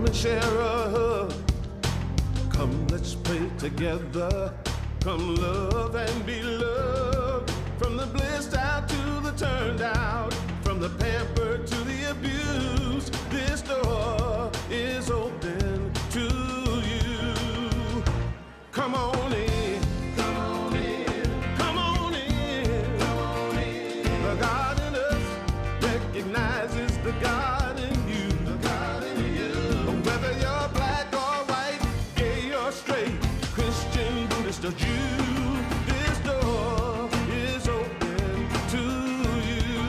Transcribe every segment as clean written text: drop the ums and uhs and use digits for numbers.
Come and share a hug. Come, let's pray together. Come love and be loved. From the blissed out to the turned out, from the pampered to the abused, this door is open to you. Come on in. Come on in. Come on in. Come on in. The God in us recognizes the God in you. The God in you. Whether you're black or white, gay or straight, Christian, Buddhist or Jew, this door is open to you.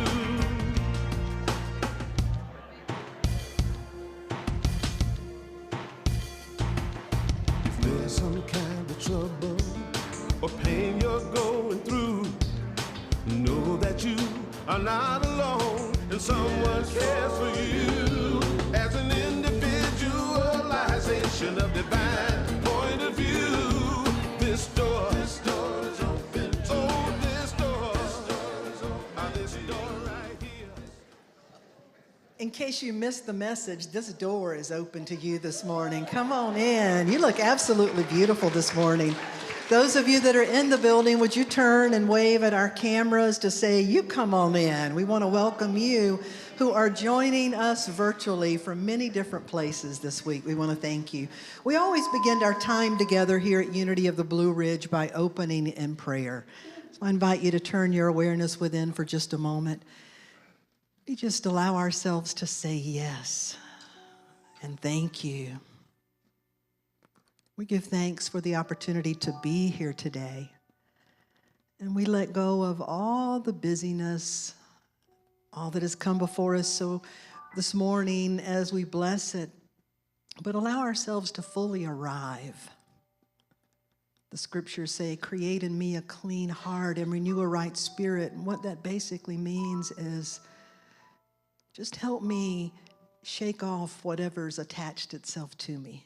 If there's some kind of trouble or pain you're going through, know that you are not alone and someone cares for you. As an individualization of divine point of view, this door is open to you. This door right here. In case you missed the message, this door is open to you this morning. Come on in. You look absolutely beautiful this morning. Those of you that are in the building, would you turn and wave at our cameras to say, you come on in. We want to welcome you who are joining us virtually from many different places this week. We want to thank you. We always begin our time together here at Unity of the Blue Ridge by opening in prayer. So I invite you to turn your awareness within for just a moment. We just allow ourselves to say yes and thank you. We give thanks for the opportunity to be here today. And we let go of all the busyness, all that has come before us so this morning as we bless it, but allow ourselves to fully arrive. The scriptures say, create in me a clean heart and renew a right spirit. And what that basically means is just help me shake off whatever's attached itself to me.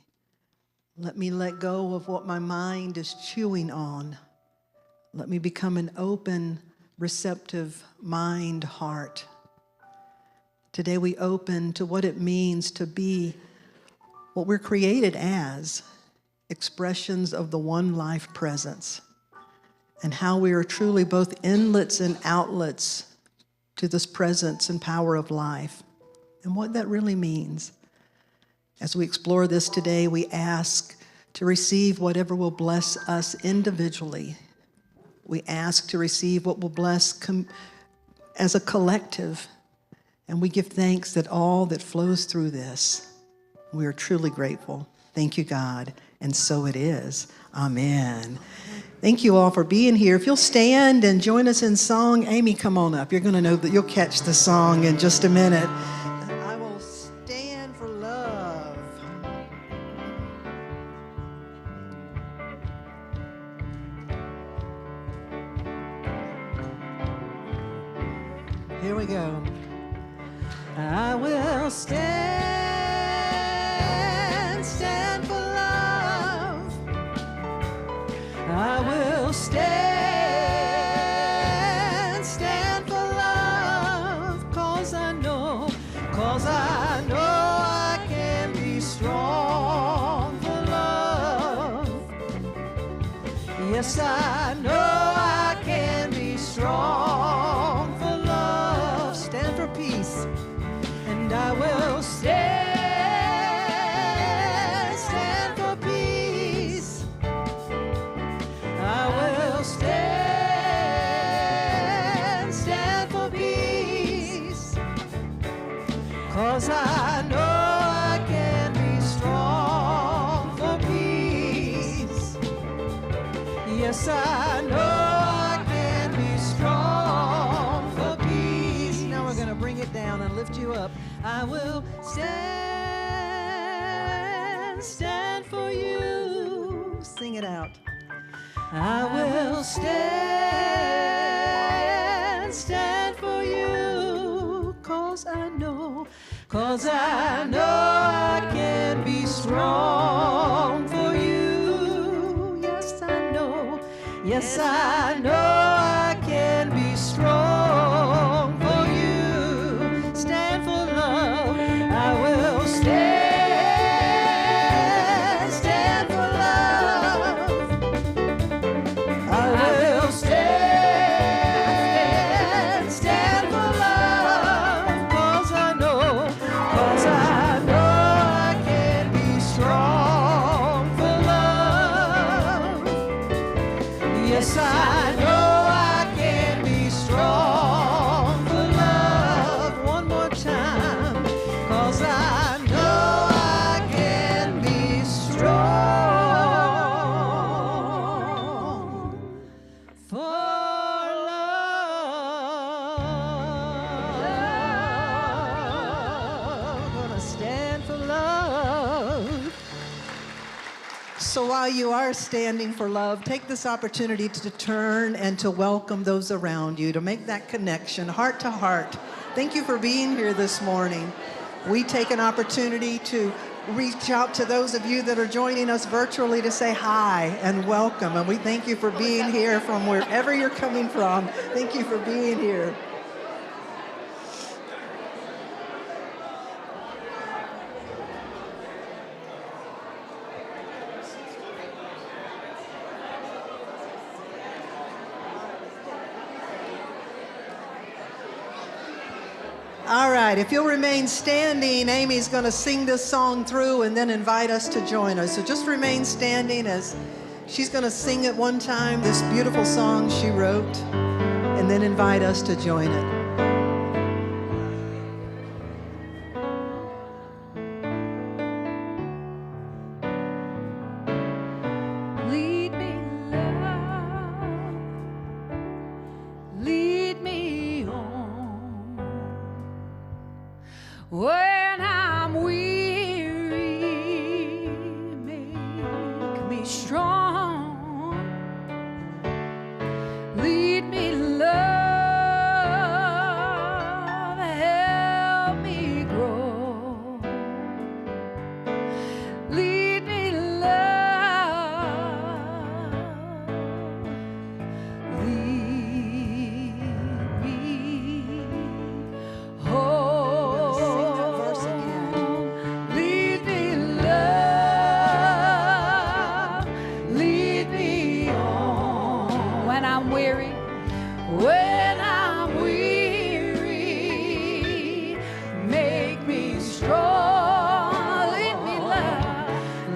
Let me let go of what my mind is chewing on. Let me become an open, receptive mind, heart. Today we open to what it means to be what we're created as, expressions of the one life presence, and how we are truly both inlets and outlets to this presence and power of life, and what that really means. As we explore this today, we ask to receive whatever will bless us individually. We ask to receive what will bless as a collective. And we give thanks that all that flows through this, we are truly grateful. Thank you, God. And so it is. Amen. Thank you all for being here. If you'll stand and join us in song, Amy, come on up. You're going to know that you'll catch the song in just a minute. I will stand for love. Here we go. I will stand for love. I will stand for love, 'cause I know I can be strong for love. Yes, I know I can be strong for love. Stand for peace. And I will stand for peace. I will stand for peace. 'Cause I know I can be strong for peace. Yes, I know I can be strong for peace. Now we're going to bring it down and lift you up. I will stand for you. Sing it out. I will stand for you, 'cause I know I can be strong for you. Yes, I know I can be strong for you. Stand for love. I will stand. So while you are standing for love, take this opportunity to turn and to welcome those around you, to make that connection, heart to heart. Thank you for being here this morning. We take an opportunity to reach out to those of you that are joining us virtually to say hi and welcome. And we thank you for being here from wherever you're coming from. Thank you for being here. All right, if you'll remain standing, Amy's going to sing this song through and then invite us to join us. So just remain standing as she's going to sing it one time, this beautiful song she wrote, and then invite us to join it. When I'm weary, make me strong. Lead me, love, help me grow. Lead me, love, lead me home. When I'm weary, make me strong.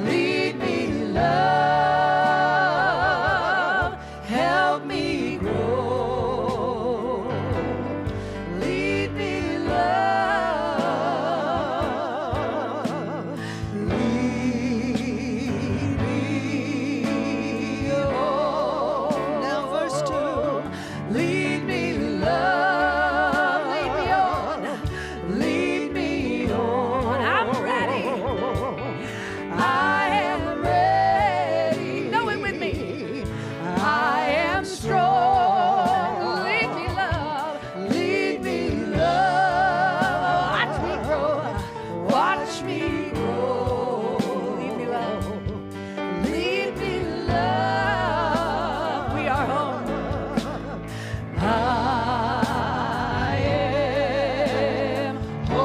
Lead me, love, help me grow. Lead me, love, lead me home. Now verse 2. Lead me, love, lead me on, lead me on. I'm ready, I am ready. Know it with me. I am strong. Lead me, love, lead me, love. Watch me grow, watch me grow. Lead me, love, lead me, love. We are home. I am home.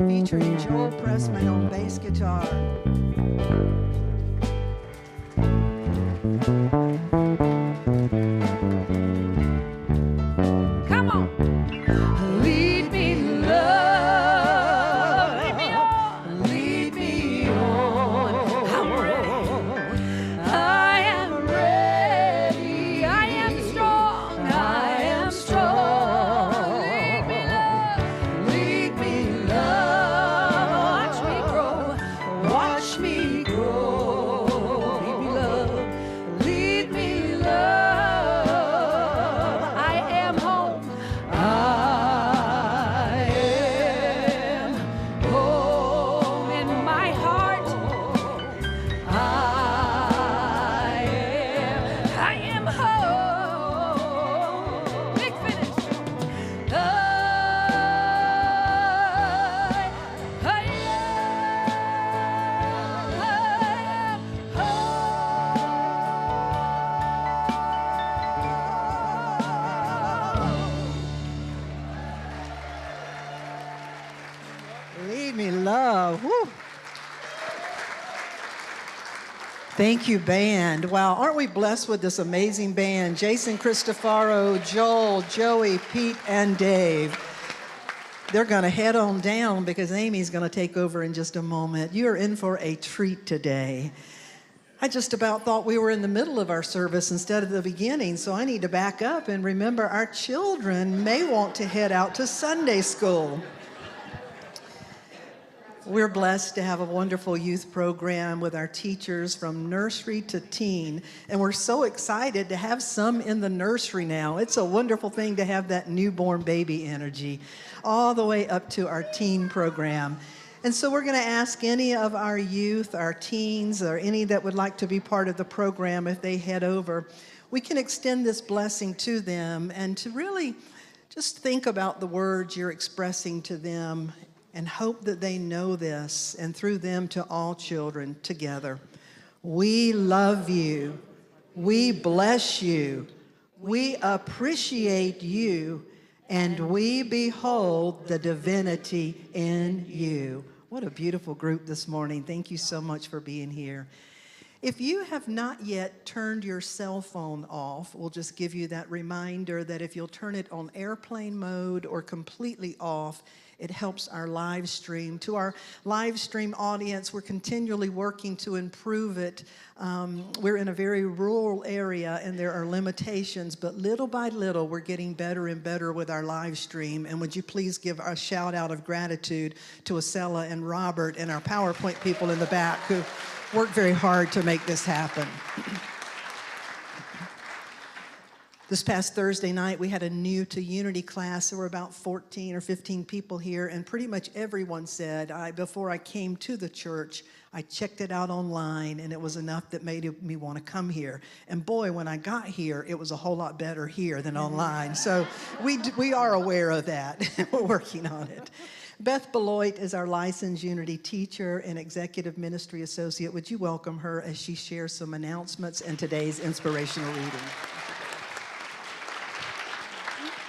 Featuring Joel Pressman on bass guitar. Come on. Lead me, love. Lead me on. Lead me on. I'm ready. I am ready. I am strong. I am strong. Lead me, love. Lead me, love. Watch me grow. Watch me grow. Lead me, love. Lead me, love. I am home. I am home in my heart. I am home. Big finish. I am home. Lead me, love. Woo. Thank you, band. Wow, aren't we blessed with this amazing band? Jason Cristofaro, Joel, Joey, Pete, and Dave. They're going to head on down because Amy's going to take over in just a moment. You're in for a treat today. I just about thought we were in the middle of our service instead of the beginning, so I need to back up and remember our children may want to head out to Sunday school. We're blessed to have a wonderful youth program with our teachers from nursery to teen, and we're so excited to have some in the nursery now. It's a wonderful thing to have that newborn baby energy all the way up to our teen program. And so we're going to ask any of our youth, our teens, or any that would like to be part of the program, if they head over, we can extend this blessing to them and to really just think about the words you're expressing to them and hope that they know this, and through them to all children together. We love you. We bless you. We appreciate you. And we behold the divinity in you. What a beautiful group this morning. Thank you so much for being here. If you have not yet turned your cell phone off, we'll just give you that reminder that if you'll turn it on airplane mode or completely off, it helps our live stream. To our live stream audience, we're continually working to improve it. We're in a very rural area and there are limitations, but little by little, we're getting better and better with our live stream. And would you please give a shout out of gratitude to Acela and Robert and our PowerPoint people in the back who worked very hard to make this happen. This past Thursday night, we had a new to Unity class. There were about 14 or 15 people here, and pretty much everyone said, before I came to the church, I checked it out online, and it was enough that made me want to come here. And boy, when I got here, it was a whole lot better here than online. So we are aware of that. We're working on it. Beth Beloit is our licensed Unity teacher and executive ministry associate. Would you welcome her as she shares some announcements and today's inspirational reading?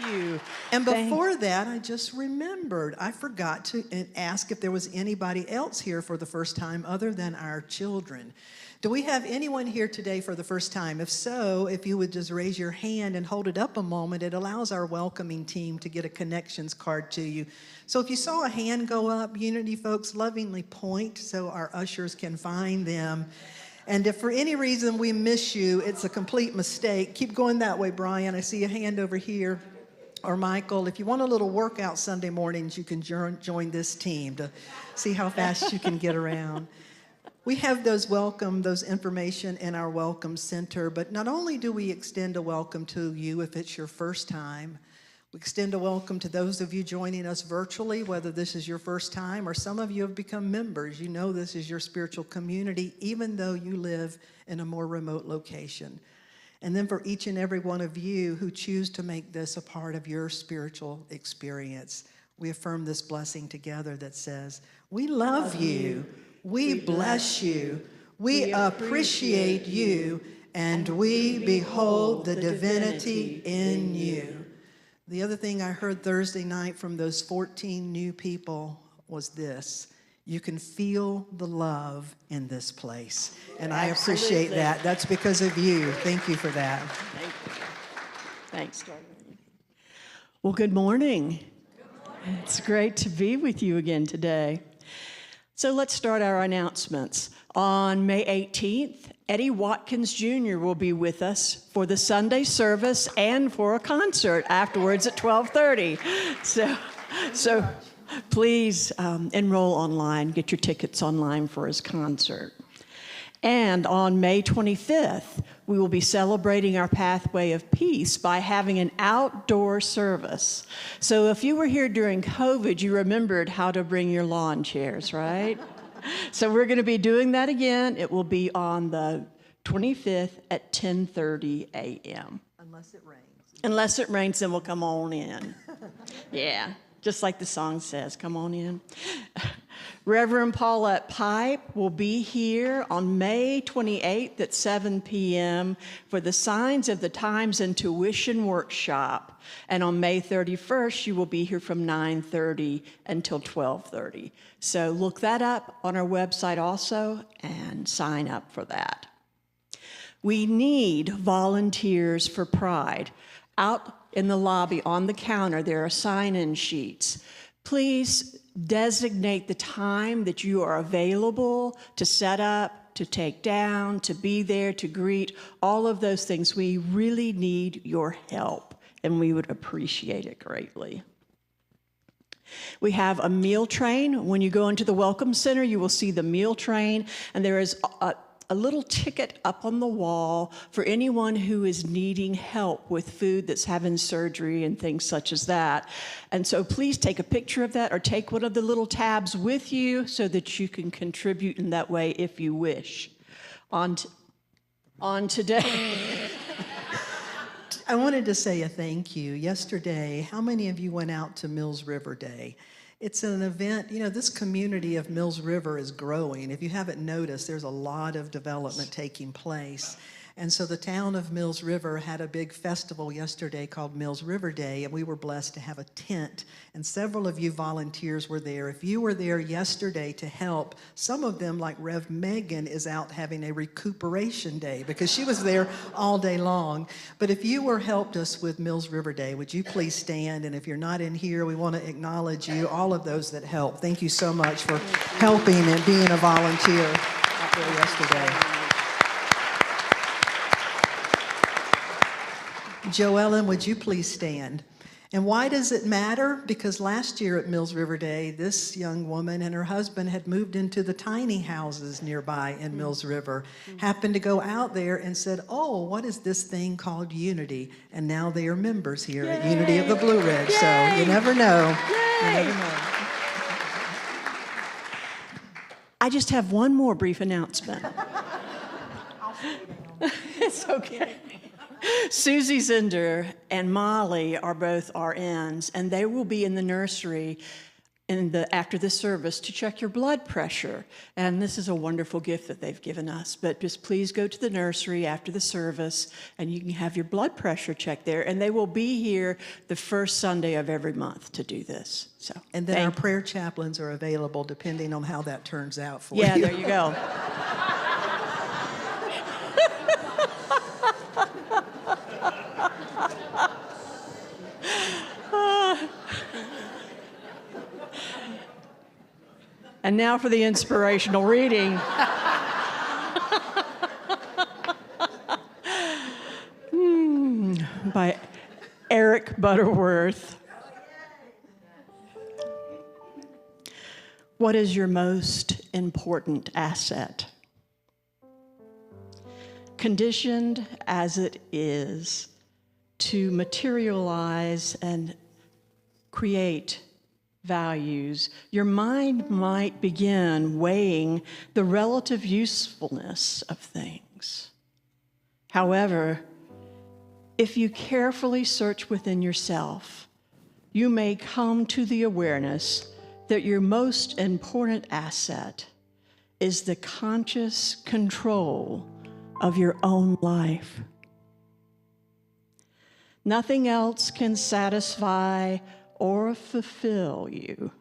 You. And before that, I just remembered, I forgot to ask if there was anybody else here for the first time other than our children. Do we have anyone here today for the first time? If so, if you would just raise your hand and hold it up a moment, it allows our welcoming team to get a connections card to you. So if you saw a hand go up, Unity folks lovingly point so our ushers can find them. And if for any reason we miss you, it's a complete mistake. Keep going that way, Brian. I see a hand over here. Or Michael, if you want a little workout Sunday mornings, you can join this team to see how fast you can get around. We have those information in our welcome center, but not only do we extend a welcome to you if it's your first time, we extend a welcome to those of you joining us virtually, whether this is your first time or some of you have become members. You know this is your spiritual community, even though you live in a more remote location. And then for each and every one of you who choose to make this a part of your spiritual experience, we affirm this blessing together that says, we love you, we bless you, we appreciate you, and we behold the divinity in you. The other thing I heard Thursday night from those 14 new people was this: you can feel the love in this place. And I appreciate that. That's because of you. Thank you for that. Thank you. Thanks, Darlene. Well, good morning. It's great to be with you again today. So let's start our announcements. On May 18th, Eddie Watkins Jr. will be with us for the Sunday service and for a concert afterwards at 12:30. So please enroll online, get your tickets online for his concert. And on May 25th, we will be celebrating our Pathway of Peace by having an outdoor service. So if you were here during COVID, you remembered how to bring your lawn chairs, right? So we're going to be doing that again. It will be on the 25th at 10:30 a.m. Unless it rains. Unless it rains, then we'll come on in. Yeah. Just like the song says, come on in. Reverend Paulette Pipe will be here on May 28th at 7 p.m. for the Signs of the Times and Tuition Workshop. And on May 31st, she will be here from 9:30 until 12:30. So look that up on our website also and sign up for that. We need volunteers for Pride. Out in the lobby on the counter, there are sign-in sheets. Please designate the time that you are available to set up, to take down, to be there, to greet, all of those things. We really need your help, and we would appreciate it greatly. We have a meal train. When you go into the Welcome Center, you will see the meal train, and there is a little ticket up on the wall for anyone who is needing help with food that's having surgery and things such as that. And so please take a picture of that or take one of the little tabs with you so that you can contribute in that way if you wish. On today. I wanted to say a thank you. Yesterday, how many of you went out to Mills River Day? It's an event, this community of Mills River is growing. If you haven't noticed, there's a lot of development taking place. And so the town of Mills River had a big festival yesterday called Mills River Day, and we were blessed to have a tent. And several of you volunteers were there. If you were there yesterday to help, some of them, like Rev Megan, is out having a recuperation day because she was there all day long. But if you helped us with Mills River Day, would you please stand? And if you're not in here, we want to acknowledge you, all of those that helped. Thank you so much for helping and being a volunteer out there yesterday. Joellen, would you please stand? And why does it matter? Because last year at Mills River Day, this young woman and her husband had moved into the tiny houses nearby in Mills River, happened to go out there and said, oh, what is this thing called Unity? And now they are members here at Unity of the Blue Ridge. So you never know. You never know. I just have one more brief announcement. It's okay. Susie Zinder and Molly are both RNs, and they will be in the nursery after the service to check your blood pressure. And this is a wonderful gift that they've given us. But just please go to the nursery after the service, and you can have your blood pressure checked there. And they will be here the first Sunday of every month to do this. So, and then our prayer chaplains are available depending on how that turns out for you. Yeah, there you go. And now for the inspirational reading. By Eric Butterworth. What is your most important asset? Conditioned as it is to materialize and create values, your mind might begin weighing the relative usefulness of things. However, if you carefully search within yourself, you may come to the awareness that your most important asset is the conscious control of your own life. Nothing else can satisfy or fulfill you.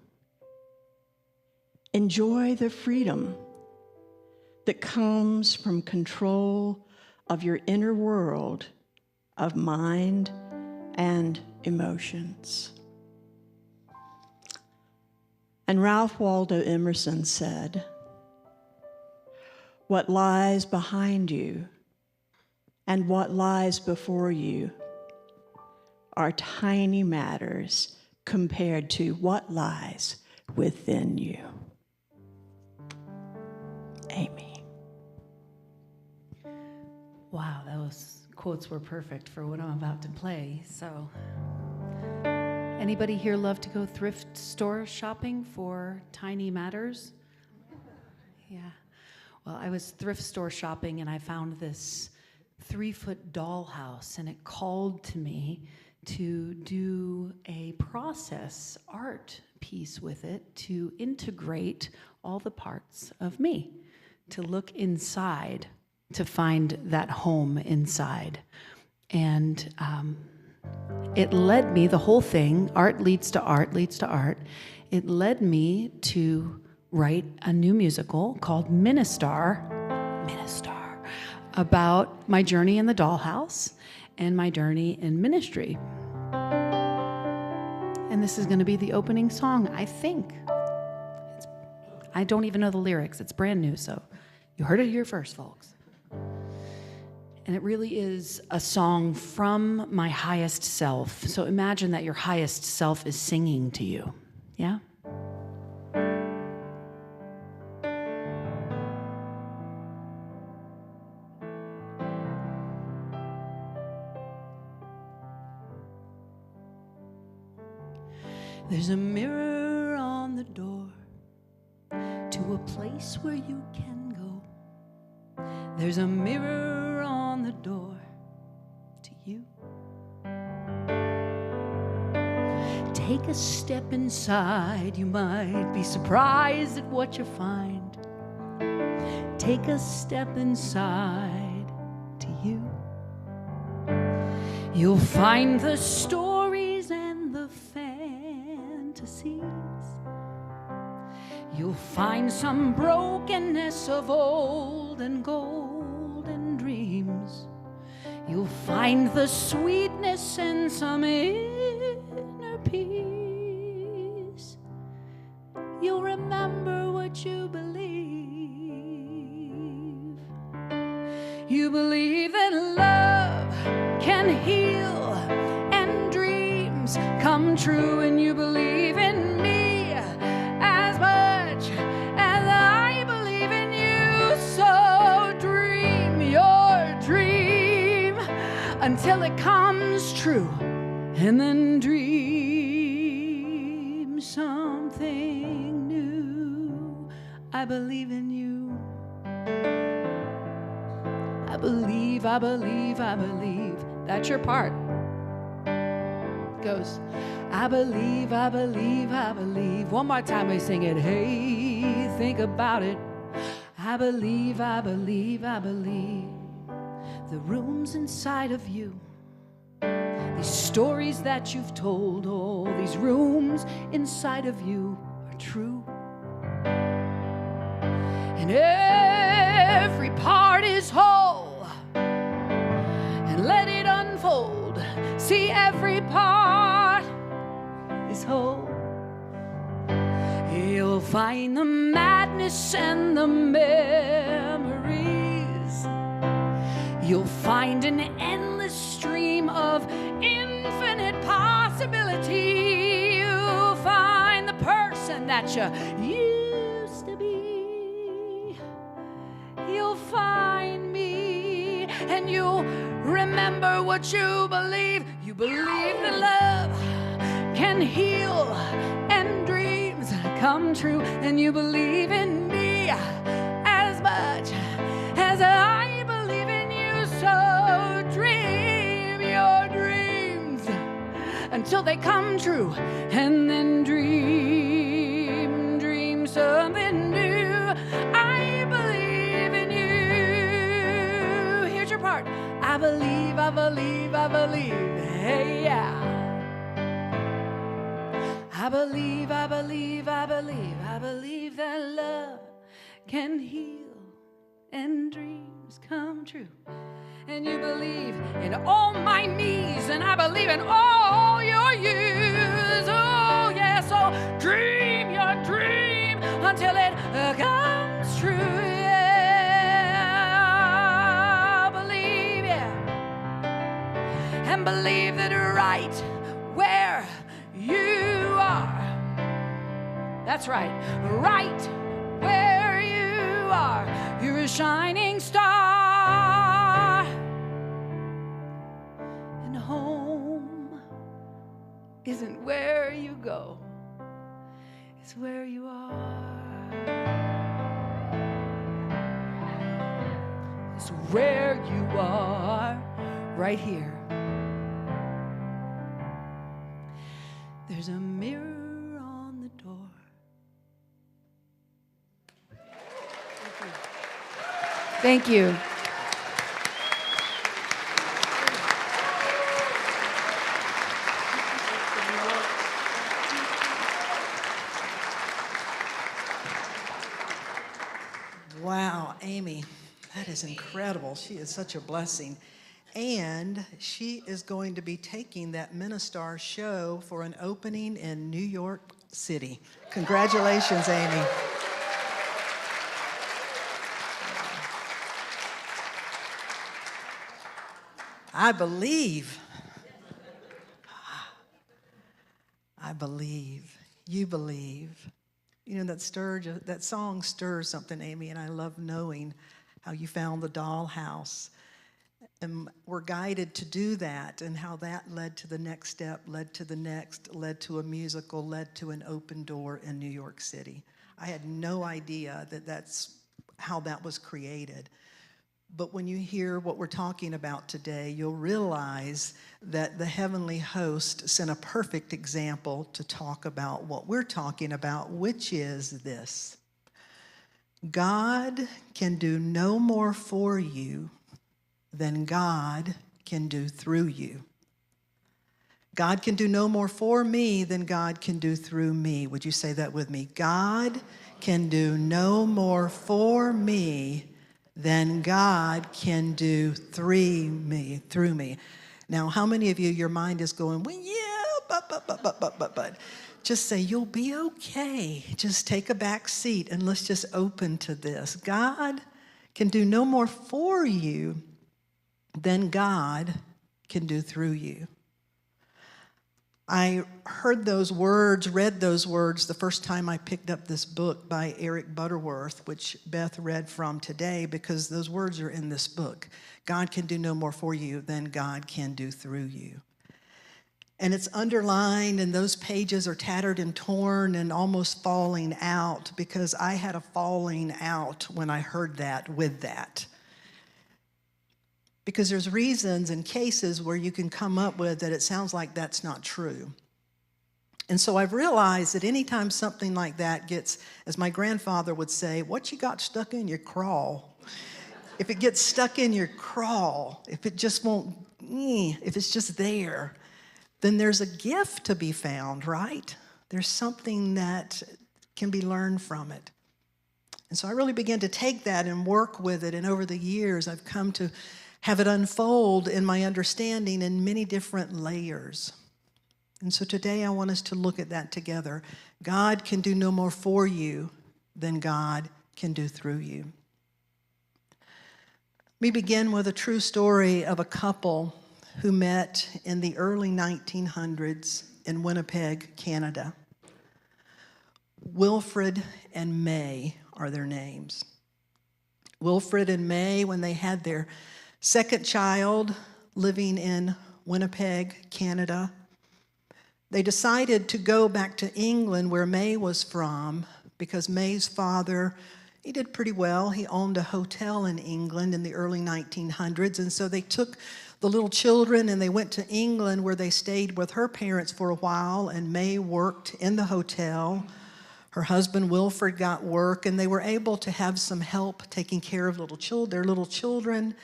Enjoy the freedom that comes from control of your inner world of mind and emotions. And Ralph Waldo Emerson said, "What lies behind you and what lies before you are tiny matters compared to what lies within you." Amy. Wow, those quotes were perfect for what I'm about to play. So, anybody here love to go thrift store shopping for tiny matters? Yeah. Well, I was thrift store shopping and I found this 3-foot dollhouse, and it called to me to do a process art piece with it to integrate all the parts of me, to look inside, to find that home inside. And it led me, the whole thing, art leads to art, leads to art. It led me to write a new musical called Ministar, about my journey in the dollhouse and my journey in ministry. And this is going to be the opening song, I think. I don't even know the lyrics. It's brand new, so You heard it here first, folks. And it really is a song from my highest self. So imagine that your highest self is singing to you. Yeah? There's a mirror on the door to a place where you can go. There's a mirror on the door to you. Take a step inside, you might be surprised at what you find. Take a step inside to you. You'll find the stories and the fantasies. You'll find some brokenness of old and golden dreams. You'll find the sweetness and some inner peace. You'll remember what you believe. You believe that love can heal and dreams come true, and you believe in me as much as I believe in you. So dream your dream until it comes true, and then dream something new. I believe in you. I believe, I believe, I believe. That's your part. It goes, I believe, I believe, I believe. One more time we sing it. Hey, think about it. I believe, I believe, I believe. The rooms inside of you, these stories that you've told, all these rooms inside of you are true. And every part is whole. And let it unfold. See, every part is whole. You'll find the madness and the memories. You'll find an endless stream of infinite possibility. You'll find the person that you used to be. You'll find me, and you'll remember what you believe. You believe that love can heal and dreams come true, and you believe in me as much as I believe in you. So dream your dreams until they come true, and then dream something new. I believe in you. Here's your part. I believe, I believe, I believe. Hey, yeah. I believe, I believe, I believe. I believe that love can heal and dreams come true. And you believe in all my me's, and I believe in all your yous. Oh, yeah, so dream your dream until it comes true. Yeah, believe, yeah. And believe that right where you are, that's right, right where you are, you're a shining star. And home isn't where you go, it's where you are. It's where you are, right here. There's a mirror on the door. Thank you. Wow, Amy, that is incredible. She is such a blessing. And she is going to be taking that Ministar show for an opening in New York City. Congratulations, Amy. I believe. I believe. You believe. You know, that song stirs something, Amy, and I love knowing how you found the dollhouse. And we're guided to do that, and how that led to the next step, led to the next, led to a musical, led to an open door in New York City. I had no idea that that's how that was created. But when you hear what we're talking about today, you'll realize that the heavenly host sent a perfect example to talk about what we're talking about, which is this. God can do no more for you than God can do through you. God can do no more for me than God can do through me. Would you say that with me? God can do no more for me than God can do through me. Now, how many of you, your mind is going, well, yeah, but. Just say, you'll be okay. Just take a back seat and let's just open to this. God can do no more for you than God can do through you. I heard those words, read those words the first time I picked up this book by Eric Butterworth, which Beth read from today, because those words are in this book. God can do no more for you than God can do through you. And it's underlined, and those pages are tattered and torn and almost falling out, because I had a falling out when I heard that with that. Because there's reasons and cases where you can come up with that it sounds like that's not true. And so I've realized that anytime something like that gets, as my grandfather would say, what you got stuck in your craw. If it gets stuck in your craw, if it just won't, if it's just there, then there's a gift to be found, right? There's something that can be learned from it. And so I really began to take that and work with it. And over the years, I've come to have it unfold in my understanding in many different layers. And so today I want us to look at that together. God can do no more for you than God can do through you. We begin with a true story of a couple who met in the early 1900s in Winnipeg, Canada. Wilfred and May are their names. Wilfred and May, when they had their second child living in Winnipeg, Canada, they decided to go back to England, where May was from, because May's father, he did pretty well. He owned a hotel in England in the early 1900s, and so they took the little children and they went to England, where they stayed with her parents for a while, and May worked in the hotel. Her husband, Wilfred, got work, and they were able to have some help taking care of their little children.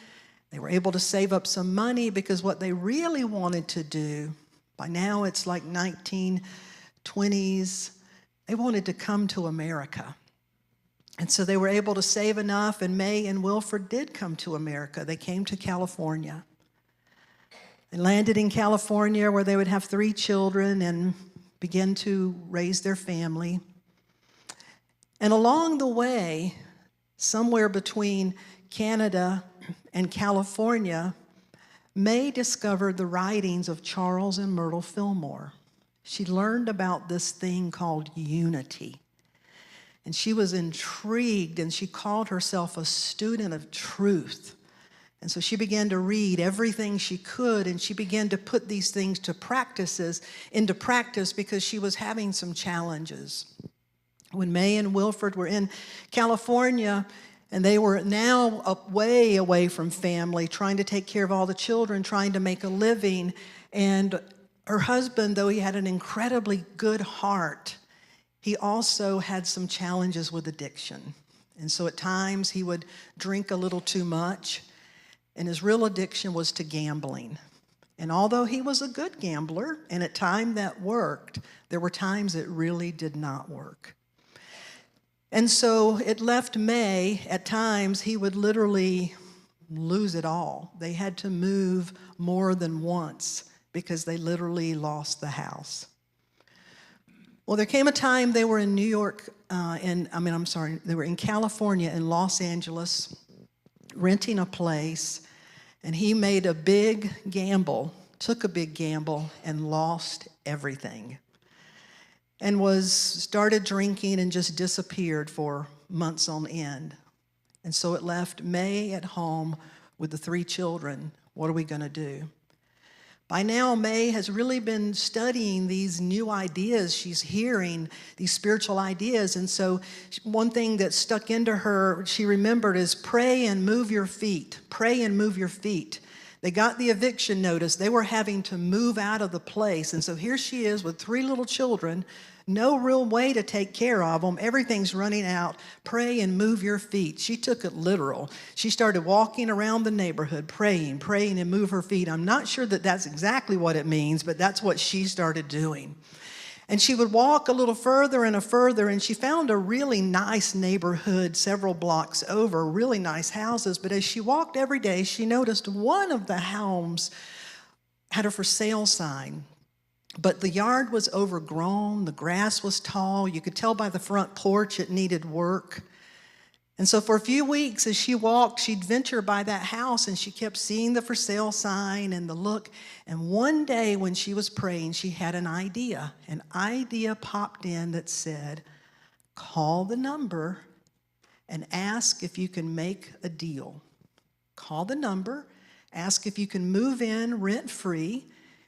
They were able to save up some money, because what they really wanted to do, by now it's like 1920s, they wanted to come to America. And so they were able to save enough, and May and Wilfred did come to America. They came to California. They landed in California, where they would have 3 children and begin to raise their family. And along the way, somewhere between Canada and California, May discovered the writings of Charles and Myrtle Fillmore. She learned about this thing called unity. And she was intrigued, and she called herself a student of truth. And so she began to read everything she could, and she began to put these things into practice, because she was having some challenges. When May and Wilfred were in California, and they were now way away from family, trying to take care of all the children, trying to make a living. And her husband, though he had an incredibly good heart, he also had some challenges with addiction. And so at times he would drink a little too much, and his real addiction was to gambling. And although he was a good gambler, and at times that worked, there were times it really did not work. And so it left May, at times, he would literally lose it all. They had to move more than once, because they literally lost the house. Well, there came a time they were in they were in California, in Los Angeles, renting a place. And he made a big gamble, took a big gamble, and lost everything. And started drinking and just disappeared for months on end. And so it left May at home with the 3 children. What are we going to do? By now, May has really been studying these new ideas. She's hearing these spiritual ideas. And so one thing that stuck into her, she remembered, is pray and move your feet. Pray and move your feet. They got the eviction notice. They were having to move out of the place. And so here she is with 3 little children, no real way to take care of them. Everything's running out. Pray and move your feet. She took it literal. She started walking around the neighborhood, praying and move her feet. I'm not sure that that's exactly what it means, but that's what she started doing. And she would walk a little further and further, and she found a really nice neighborhood several blocks over, really nice houses. But as she walked every day, she noticed one of the homes had a for sale sign. But the yard was overgrown, the grass was tall, you could tell by the front porch it needed work. And so for a few weeks as she walked, she'd venture by that house and she kept seeing the for sale sign and the look. And one day when she was praying, she had an idea. An idea popped in that said, call the number and ask if you can make a deal. Call the number, ask if you can move in rent-free,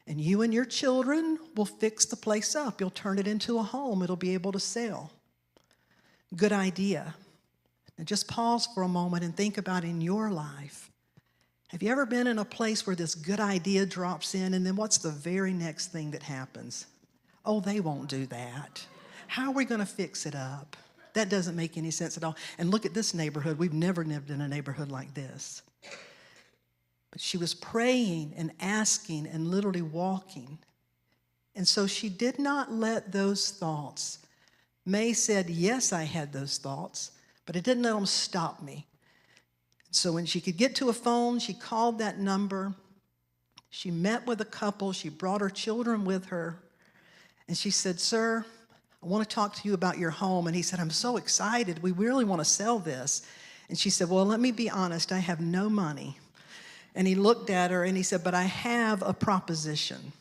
and you and your children will fix the place up. You'll turn it into a home. It'll be able to sell. Good idea. Now just pause for a moment and think about in your life. Have you ever been in a place where this good idea drops in, and then what's the very next thing that happens? Oh, they won't do that. How are we going to fix it up? That doesn't make any sense at all. And look at this neighborhood. We've never lived in a neighborhood like this. But she was praying and asking and literally walking. And so she did not let those thoughts. May said, yes, I had those thoughts, but it didn't let them stop me. So when she could get to a phone, she called that number. She met with a couple. She brought her children with her. And she said, sir, I want to talk to you about your home. And he said, I'm so excited. We really want to sell this. And she said, well, let me be honest. I have no money. And he looked at her and he said, but I have a proposition.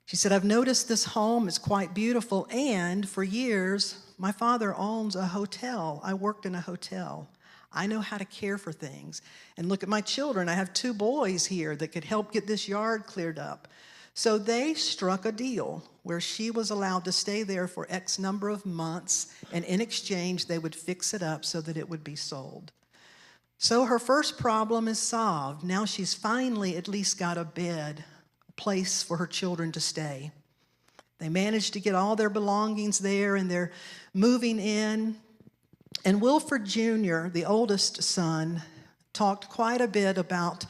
She said, I've noticed this home is quite beautiful, and for years, my father owns a hotel. I worked in a hotel. I know how to care for things. And look at my children. I have 2 boys here that could help get this yard cleared up. So they struck a deal where she was allowed to stay there for X number of months, and in exchange, they would fix it up so that it would be sold. So her first problem is solved. Now she's finally at least got a bed, a place for her children to stay. They managed to get all their belongings there, and they're moving in. And Wilford Jr., the oldest son, talked quite a bit about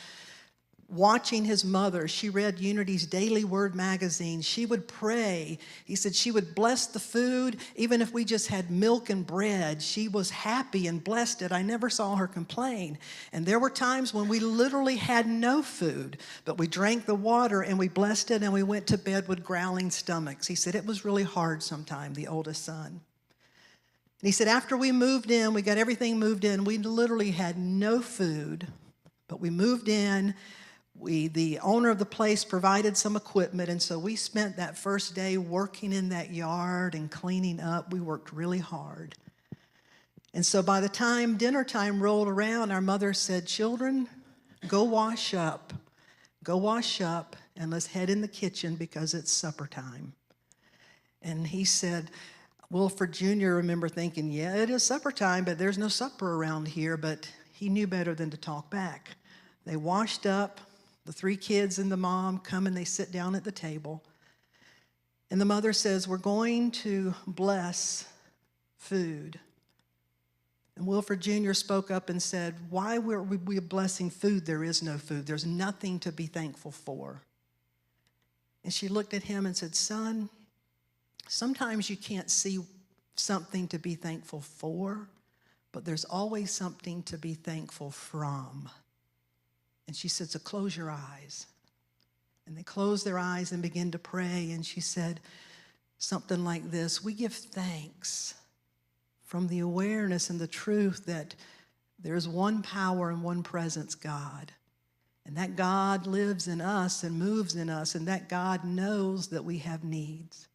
watching his mother. She read Unity's Daily Word magazine. She would pray. He said she would bless the food, even if we just had milk and bread. She was happy and blessed it. I never saw her complain. And there were times when we literally had no food, but we drank the water and we blessed it and we went to bed with growling stomachs. He said it was really hard sometimes, the oldest son. And he said after we moved in, we got everything moved in, we literally had no food, but we moved in. The owner of the place provided some equipment, and so we spent that first day working in that yard and cleaning up. We worked really hard. And so by the time dinner time rolled around, our mother said, children, go wash up. Go wash up, and let's head in the kitchen because it's supper time. And he said, Wilford Jr. remember thinking, yeah, it is supper time, but there's no supper around here. But he knew better than to talk back. They washed up. The 3 kids and the mom come and they sit down at the table. And the mother says, we're going to bless food. And Wilford Jr. spoke up and said, why were we blessing food? There is no food. There's nothing to be thankful for. And she looked at him and said, son, sometimes you can't see something to be thankful for, but there's always something to be thankful from. And she said, so close your eyes. And they closed their eyes and began to pray. And she said something like this, we give thanks from the awareness and the truth that there's one power and one presence, God. and that God lives in us and moves in us, and that God knows that we have needs.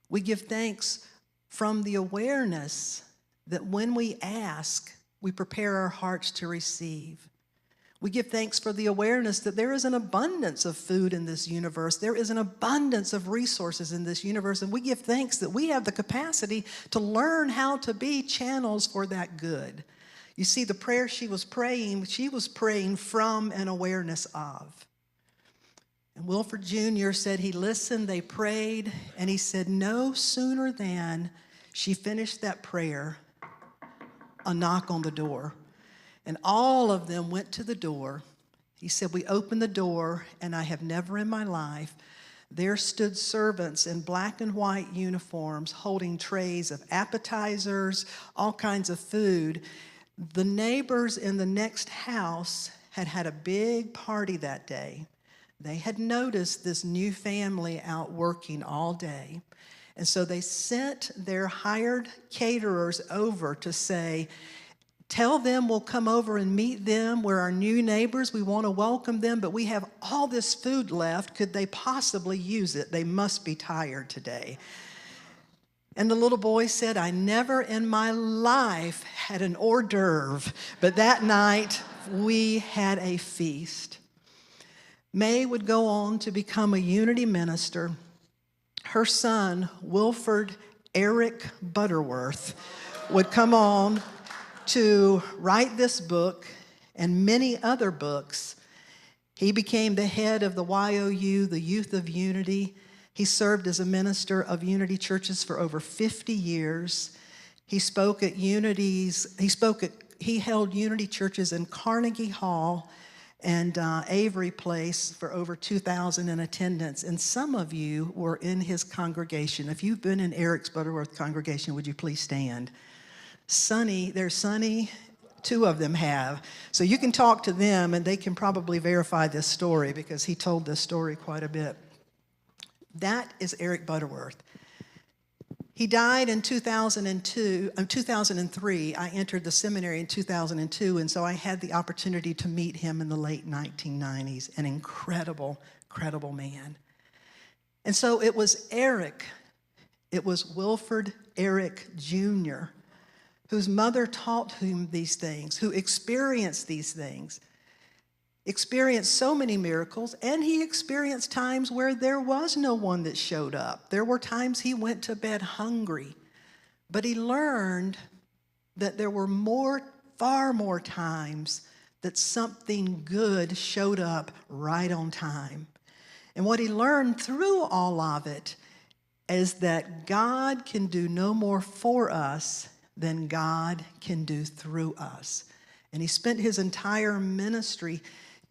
We give thanks from the awareness that when we ask, we prepare our hearts to receive. We give thanks for the awareness that there is an abundance of food in this universe. There is an abundance of resources in this universe, and we give thanks that we have the capacity to learn how to be channels for that good. You see, the prayer she was praying from an awareness of. And Wilford Jr. said he listened, they prayed, and he said no sooner than she finished that prayer, a knock on the door. And all of them went to the door. He said, we opened the door, and I have never in my life, there stood servants in black and white uniforms holding trays of appetizers, all kinds of food. The neighbors in the next house had had a big party that day. They had noticed this new family out working all day. And so they sent their hired caterers over to say, tell them we'll come over and meet them. We're our new neighbors. We want to welcome them, but we have all this food left. Could they possibly use it? They must be tired today. And the little boy said, I never in my life had an hors d'oeuvre, but that night we had a feast. May would go on to become a Unity minister. Her son, Wilford Eric Butterworth, would come on to write this book and many other books. He became the head of the YOU, the Youth of Unity. He served as a minister of Unity churches for over 50 years. He held Unity churches in Carnegie Hall and Avery Place for over 2,000 in attendance. And some of you were in his congregation. If you've been in Eric's Butterworth congregation, would you please stand? Sonny, there's Sonny, two of them have. So you can talk to them and they can probably verify this story because he told this story quite a bit. That is Eric Butterworth. He died in 2003. I entered the seminary in 2002, and so I had the opportunity to meet him in the late 1990s. An incredible, incredible man. And so it was Wilford Eric Jr., whose mother taught him these things, who experienced these things, experienced so many miracles, and he experienced times where there was no one that showed up. There were times he went to bed hungry, but he learned that there were far more times that something good showed up right on time. And what he learned through all of it is that God can do no more for us than God can do through us. And he spent his entire ministry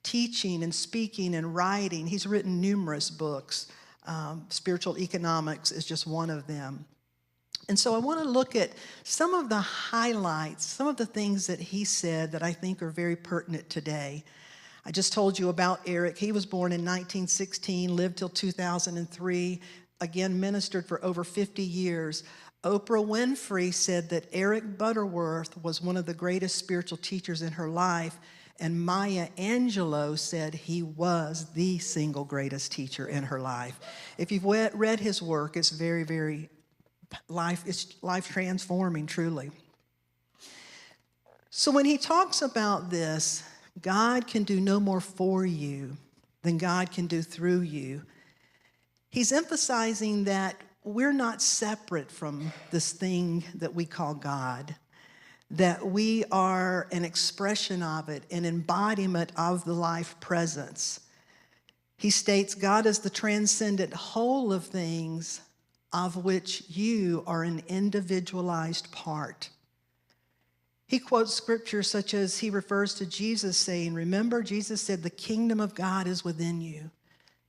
teaching and speaking and writing. He's written numerous books. Spiritual Economics is just one of them. And so I want to look at some of the highlights, some of the things that he said that I think are very pertinent today. I just told you about Eric. He was born in 1916, lived till 2003, again ministered for over 50 years. Oprah Winfrey said that Eric Butterworth was one of the greatest spiritual teachers in her life, and Maya Angelou said he was the single greatest teacher in her life. If you've read his work, it's very, very life-transforming, truly. So when he talks about this, God can do no more for you than God can do through you, he's emphasizing that we're not separate from this thing that we call God, that we are an expression of it, an embodiment of the life presence. He states, God is the transcendent whole of things of which you are an individualized part. He quotes scripture such as he refers to Jesus saying, remember, Jesus said, the kingdom of God is within you.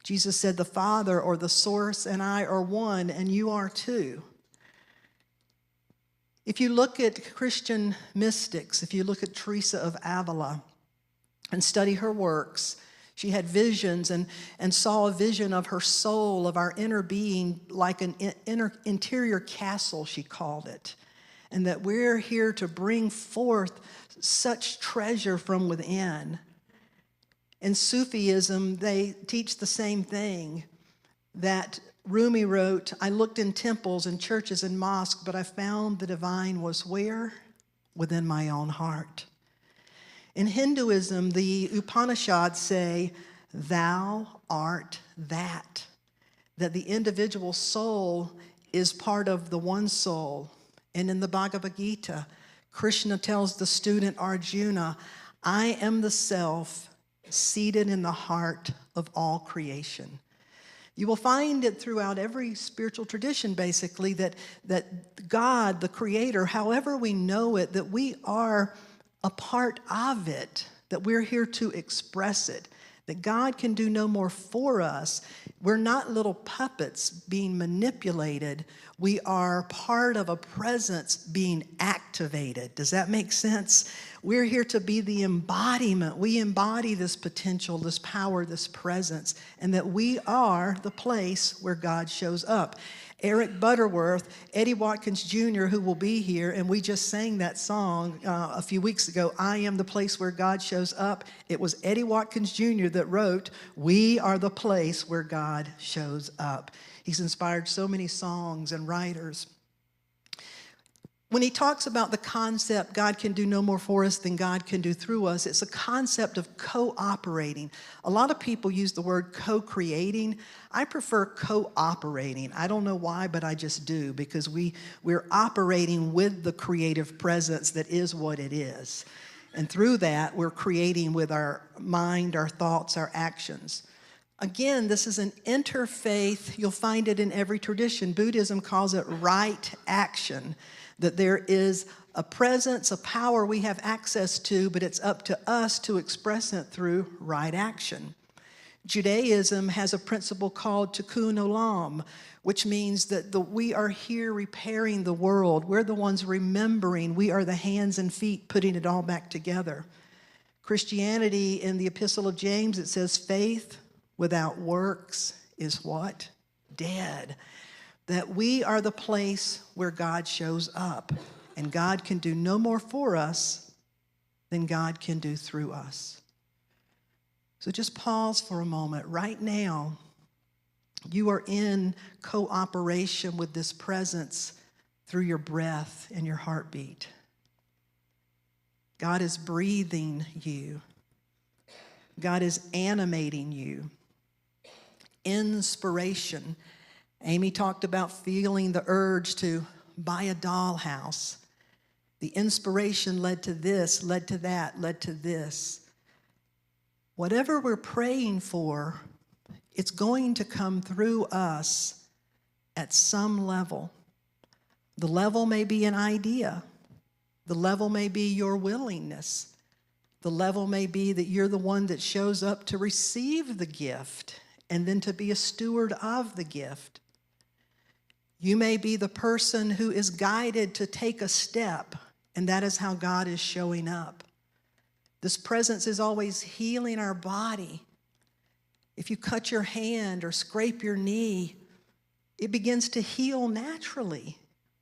Jesus said, the Father or the source and I are one, and you are too. If you look at Christian mystics, if you look at Teresa of Avila and study her works, she had visions and saw a vision of her soul, of our inner being, like an interior castle, she called it. And that we're here to bring forth such treasure from within. In Sufism, they teach the same thing, that Rumi wrote, I looked in temples and churches and mosques, but I found the divine was where? Within my own heart. In Hinduism, the Upanishads say, thou art that the individual soul is part of the one soul. And in the Bhagavad Gita, Krishna tells the student Arjuna, I am the self seated in the heart of all creation. You will find it throughout every spiritual tradition, basically, that God, the Creator, however we know it, that we are a part of it, that we're here to express it, that God can do no more for us. We're not little puppets being manipulated. We are part of a presence being activated. Does that make sense? We're here to be the embodiment. We embody this potential, this power, this presence, and that we are the place where God shows up. Eric Butterworth, Eddie Watkins Jr., who will be here, and we just sang that song a few weeks ago, I am the place where God shows up. It was Eddie Watkins Jr. that wrote, we are the place where God shows up. He's inspired so many songs and writers. When he talks about the concept, God can do no more for us than God can do through us, it's a concept of cooperating. A lot of people use the word co-creating. I prefer cooperating. I don't know why, but I just do, because we're operating with the creative presence that is what it is. And through that, we're creating with our mind, our thoughts, our actions. Again, this is an interfaith. You'll find it in every tradition. Buddhism calls it right action. That there is a presence, a power we have access to, but it's up to us to express it through right action. Judaism has a principle called tikkun olam, which means that we are here repairing the world. We're the ones remembering. We are the hands and feet putting it all back together. Christianity, in the Epistle of James, it says, faith without works is what? Dead. That we are the place where God shows up, and God can do no more for us than God can do through us. So just pause for a moment. Right now, you are in cooperation with this presence through your breath and your heartbeat. God is breathing you. God is animating you. Inspiration. Amy talked about feeling the urge to buy a dollhouse. The inspiration led to this, led to that, led to this. Whatever we're praying for, it's going to come through us at some level. The level may be an idea. The level may be your willingness. The level may be that you're the one that shows up to receive the gift and then to be a steward of the gift. You may be the person who is guided to take a step, and that is how God is showing up. This presence is always healing our body. If you cut your hand or scrape your knee, it begins to heal naturally.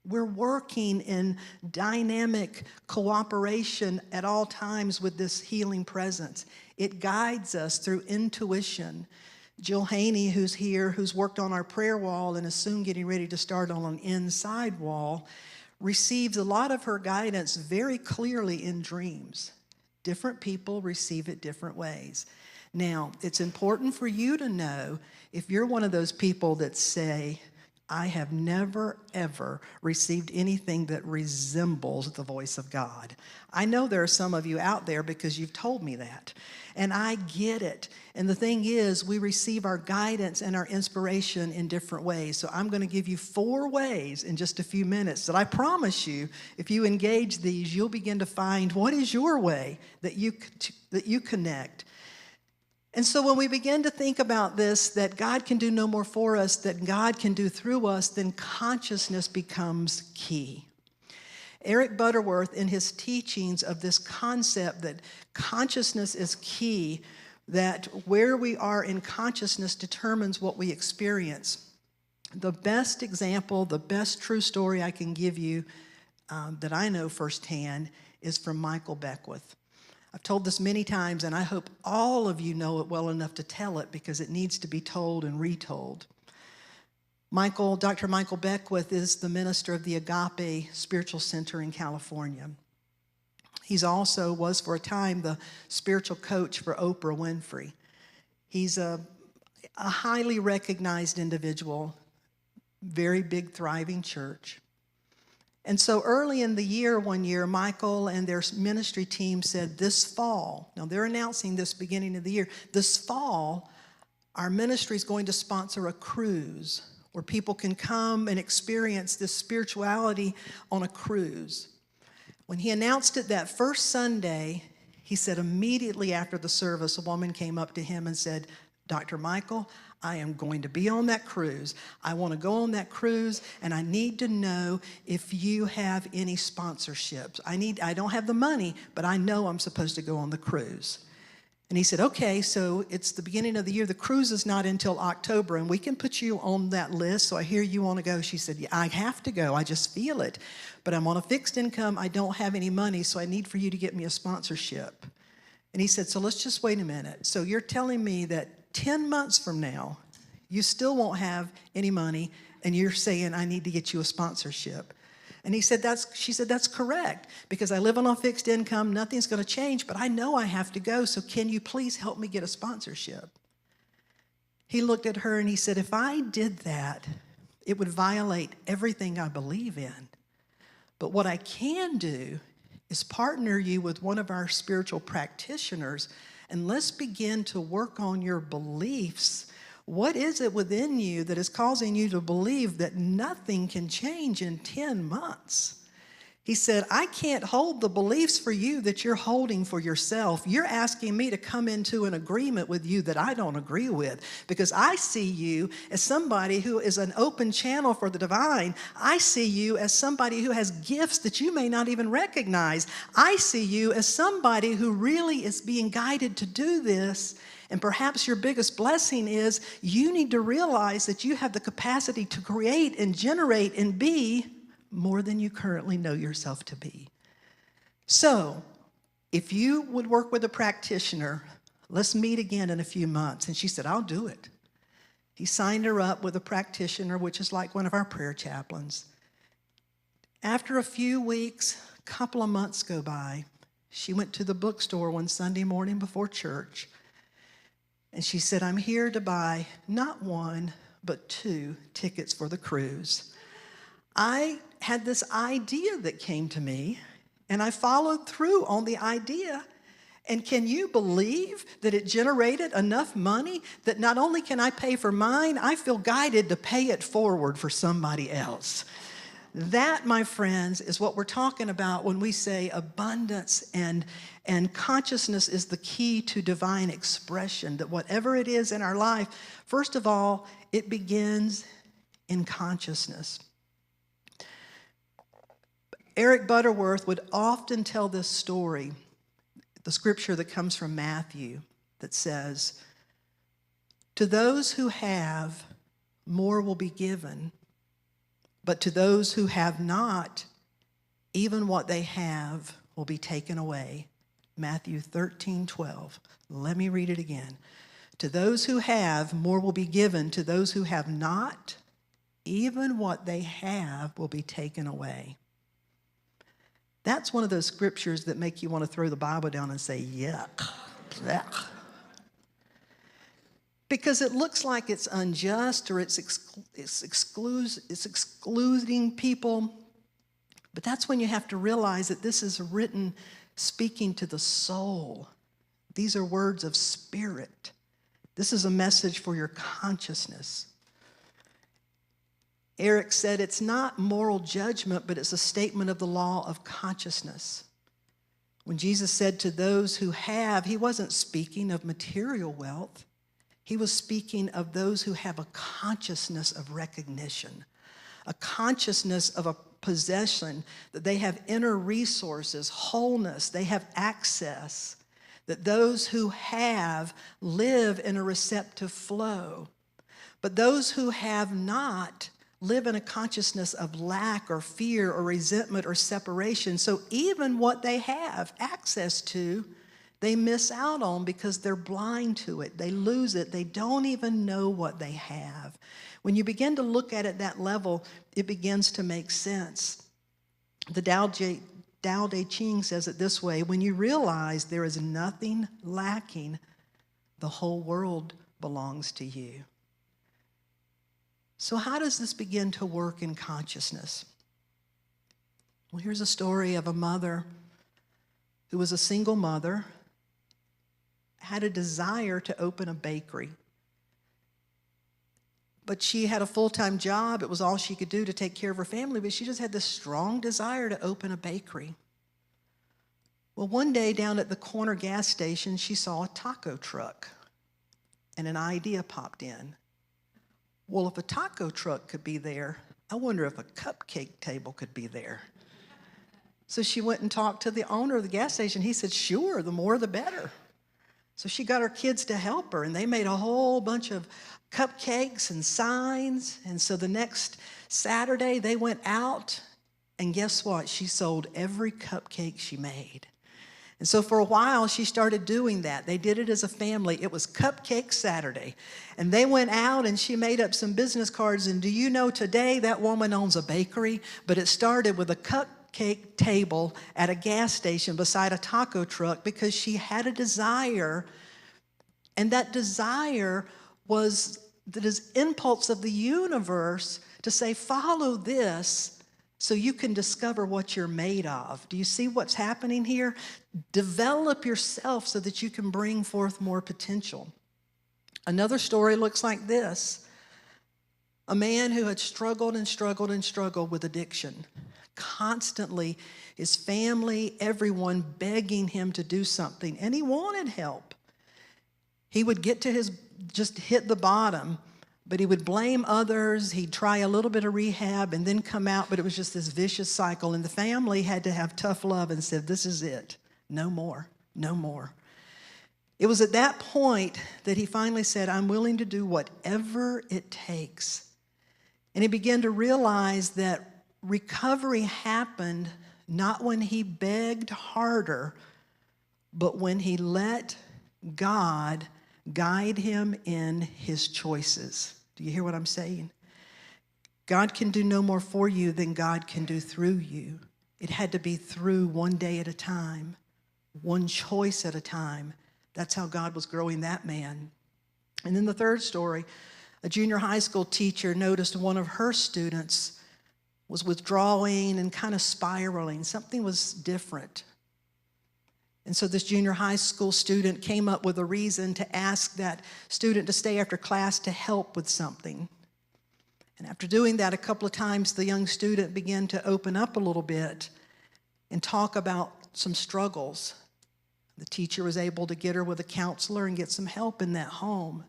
We're working in dynamic cooperation at all times with this healing presence. It guides us through intuition. Jill Haney, who's here, who's worked on our prayer wall and is soon getting ready to start on an inside wall, receives a lot of her guidance very clearly in dreams. Different people receive it different ways. Now, it's important for you to know if you're one of those people that say, I have never, ever received anything that resembles the voice of God. I know there are some of you out there because you've told me that. And I get it. And the thing is, we receive our guidance and our inspiration in different ways. So I'm going to give you 4 ways in just a few minutes that I promise you, if you engage these, you'll begin to find what is your way that you connect. And so when we begin to think about this, that God can do no more for us than God can do through us, then consciousness becomes key. Eric Butterworth, in his teachings of this concept that consciousness is key, that where we are in consciousness determines what we experience. The best example, the best true story I can give you that I know firsthand is from Michael Beckwith. I've told this many times, and I hope all of you know it well enough to tell it because it needs to be told and retold. Dr. Michael Beckwith is the minister of the Agape Spiritual Center in California. He's also was for a time the spiritual coach for Oprah Winfrey. He's a highly recognized individual, very big, thriving church. And so early in the year, one year, Michael and their ministry team said, this fall, now they're announcing this beginning of the year, this fall, our ministry is going to sponsor a cruise where people can come and experience this spirituality on a cruise. When he announced it that first Sunday, he said immediately after the service, a woman came up to him and said, Dr. Michael, I am going to be on that cruise. I want to go on that cruise, and I need to know if you have any sponsorships. I don't have the money, but I know I'm supposed to go on the cruise. And he said, okay, so it's the beginning of the year. The cruise is not until October, and we can put you on that list, so I hear you want to go. She said, yeah, I have to go. I just feel it. But I'm on a fixed income. I don't have any money, so I need for you to get me a sponsorship. And he said, so let's just wait a minute. So you're telling me that 10 months from now, you still won't have any money, and you're saying I need to get you a sponsorship. And she said, that's correct, because I live on a fixed income, nothing's going to change, but I know I have to go, so can you please help me get a sponsorship? He looked at her and he said, if I did that, it would violate everything I believe in. But what I can do is partner you with one of our spiritual practitioners, and let's begin to work on your beliefs. What is it within you that is causing you to believe that nothing can change in 10 months? He said, I can't hold the beliefs for you that you're holding for yourself. You're asking me to come into an agreement with you that I don't agree with, because I see you as somebody who is an open channel for the divine. I see you as somebody who has gifts that you may not even recognize. I see you as somebody who really is being guided to do this. And perhaps your biggest blessing is you need to realize that you have the capacity to create and generate and be more than you currently know yourself to be. So, if you would work with a practitioner, let's meet again in a few months. And she said, I'll do it. He signed her up with a practitioner, which is like one of our prayer chaplains. After a few weeks, a couple of months go by, she went to the bookstore one Sunday morning before church. And she said, I'm here to buy not one, but 2 tickets for the cruise. I had this idea that came to me, and I followed through on the idea. And can you believe that it generated enough money that not only can I pay for mine, I feel guided to pay it forward for somebody else? That, my friends, is what we're talking about when we say abundance and consciousness is the key to divine expression, that whatever it is in our life, first of all, it begins in consciousness. Eric Butterworth would often tell this story, the scripture that comes from Matthew that says, to those who have, more will be given, but to those who have not, even what they have will be taken away. Matthew 13:12. Let me read it again. To those who have, more will be given. To those who have not, even what they have will be taken away. That's one of those scriptures that make you want to throw the Bible down and say, yuck. Yuck. Because it looks like it's unjust or it's excluding people. But that's when you have to realize that this is written speaking to the soul. These are words of spirit. This is a message for your consciousness. Eric said it's not moral judgment, but it's a statement of the law of consciousness. When Jesus said to those who have, he wasn't speaking of material wealth. He was speaking of those who have a consciousness of recognition, a consciousness of a possession, that they have inner resources, wholeness, they have access, that those who have live in a receptive flow. But those who have not live in a consciousness of lack or fear or resentment or separation. So even what they have access to they miss out on because they're blind to it. They lose it. They don't even know what they have. When you begin to look at it that level, it begins to make sense. The Tao Te Ching says it this way: when you realize there is nothing lacking, the whole world belongs to you. So how does this begin to work in consciousness? Well, here's a story of a mother who was a single mother, had a desire to open a bakery. But she had a full-time job. It was all she could do to take care of her family, but she just had this strong desire to open a bakery. Well, one day down at the corner gas station, she saw a taco truck, and an idea popped in. Well, if a taco truck could be there, I wonder if a cupcake table could be there. So she went and talked to the owner of the gas station. He said, sure, the more the better. So she got her kids to help her, and they made a whole bunch of cupcakes and signs. And so the next Saturday, they went out, and guess what? She sold every cupcake she made. And so for a while, she started doing that. They did it as a family. It was Cupcake Saturday. And they went out, and she made up some business cards. And do you know, today that woman owns a bakery, but it started with a cupcake table at a gas station beside a taco truck because she had a desire, and that desire was this impulse of the universe to say, follow this so you can discover what you're made of. Do you see what's happening here? Develop yourself so that you can bring forth more potential. Another story looks like this. A man who had struggled and struggled and struggled with addiction. Constantly, his family, everyone begging him to do something, and he wanted help. He would get to just hit the bottom, but he would blame others. He'd try a little bit of rehab and then come out, but it was just this vicious cycle. And the family had to have tough love and said, this is it. No more, no more. It was at that point that he finally said, I'm willing to do whatever it takes. And he began to realize that recovery happened not when he begged harder, but when he let God guide him in his choices. Do you hear what I'm saying? God can do no more for you than God can do through you. It had to be through one day at a time, one choice at a time. That's how God was growing that man. And then the third story, a junior high school teacher noticed one of her students was withdrawing and kind of spiraling. Something was different. And so this junior high school student came up with a reason to ask that student to stay after class to help with something. And after doing that a couple of times, the young student began to open up a little bit and talk about some struggles. The teacher was able to get her with a counselor and get some help in that home.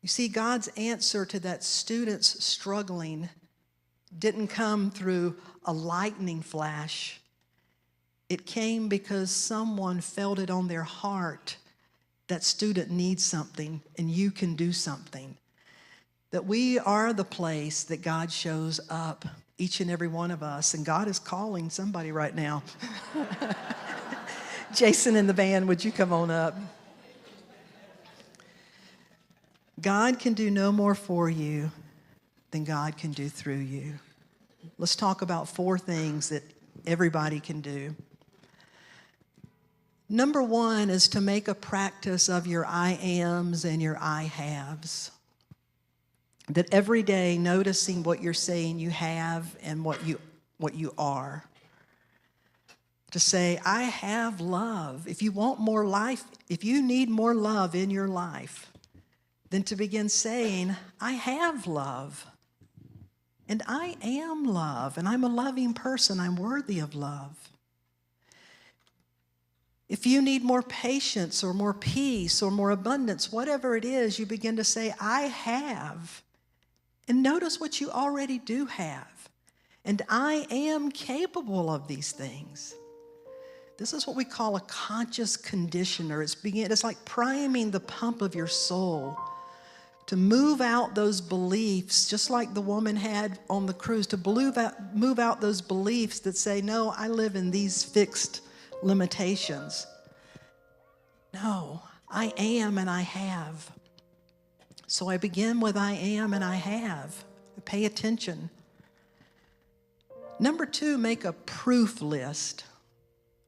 You see, God's answer to that student's struggling didn't come through a lightning flash. It came because someone felt it on their heart that student needs something and you can do something. That we are the place that God shows up, each and every one of us, and God is calling somebody right now. Jason in the band, would you come on up? God can do no more for you than God can do through you. Let's talk about 4 things that everybody can do. Number 1 is to make a practice of your I ams and your I haves. That every day noticing what you're saying you have and what you are. To say, I have love. If you want more life, if you need more love in your life, then to begin saying, I have love. And I am love. And I'm a loving person. I'm worthy of love. If you need more patience or more peace or more abundance, whatever it is, you begin to say, I have. And notice what you already do have. And I am capable of these things. This is what we call a conscious conditioner. It's like priming the pump of your soul to move out those beliefs, just like the woman had on the cruise, to move out those beliefs that say, no, I live in these fixed limitations. No, I am and I have. So I begin with I am and I have. Pay attention. Number 2, make a proof list.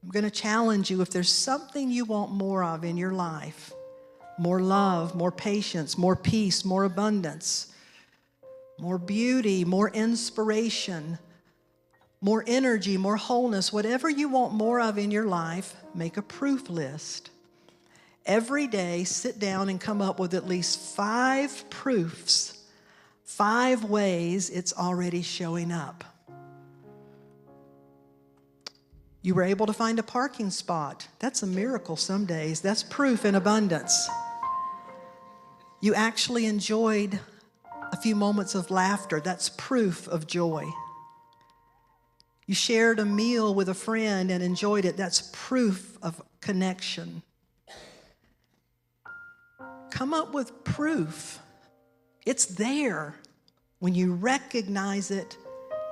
I'm going to challenge you, if there's something you want more of in your life, more love, more patience, more peace, more abundance, more beauty, more inspiration, more energy, more wholeness, whatever you want more of in your life, make a proof list. Every day, sit down and come up with at least 5 proofs, 5 ways it's already showing up. You were able to find a parking spot. That's a miracle some days. That's proof in abundance. You actually enjoyed a few moments of laughter. That's proof of joy. You shared a meal with a friend and enjoyed it. That's proof of connection. Come up with proof. It's there. When you recognize it,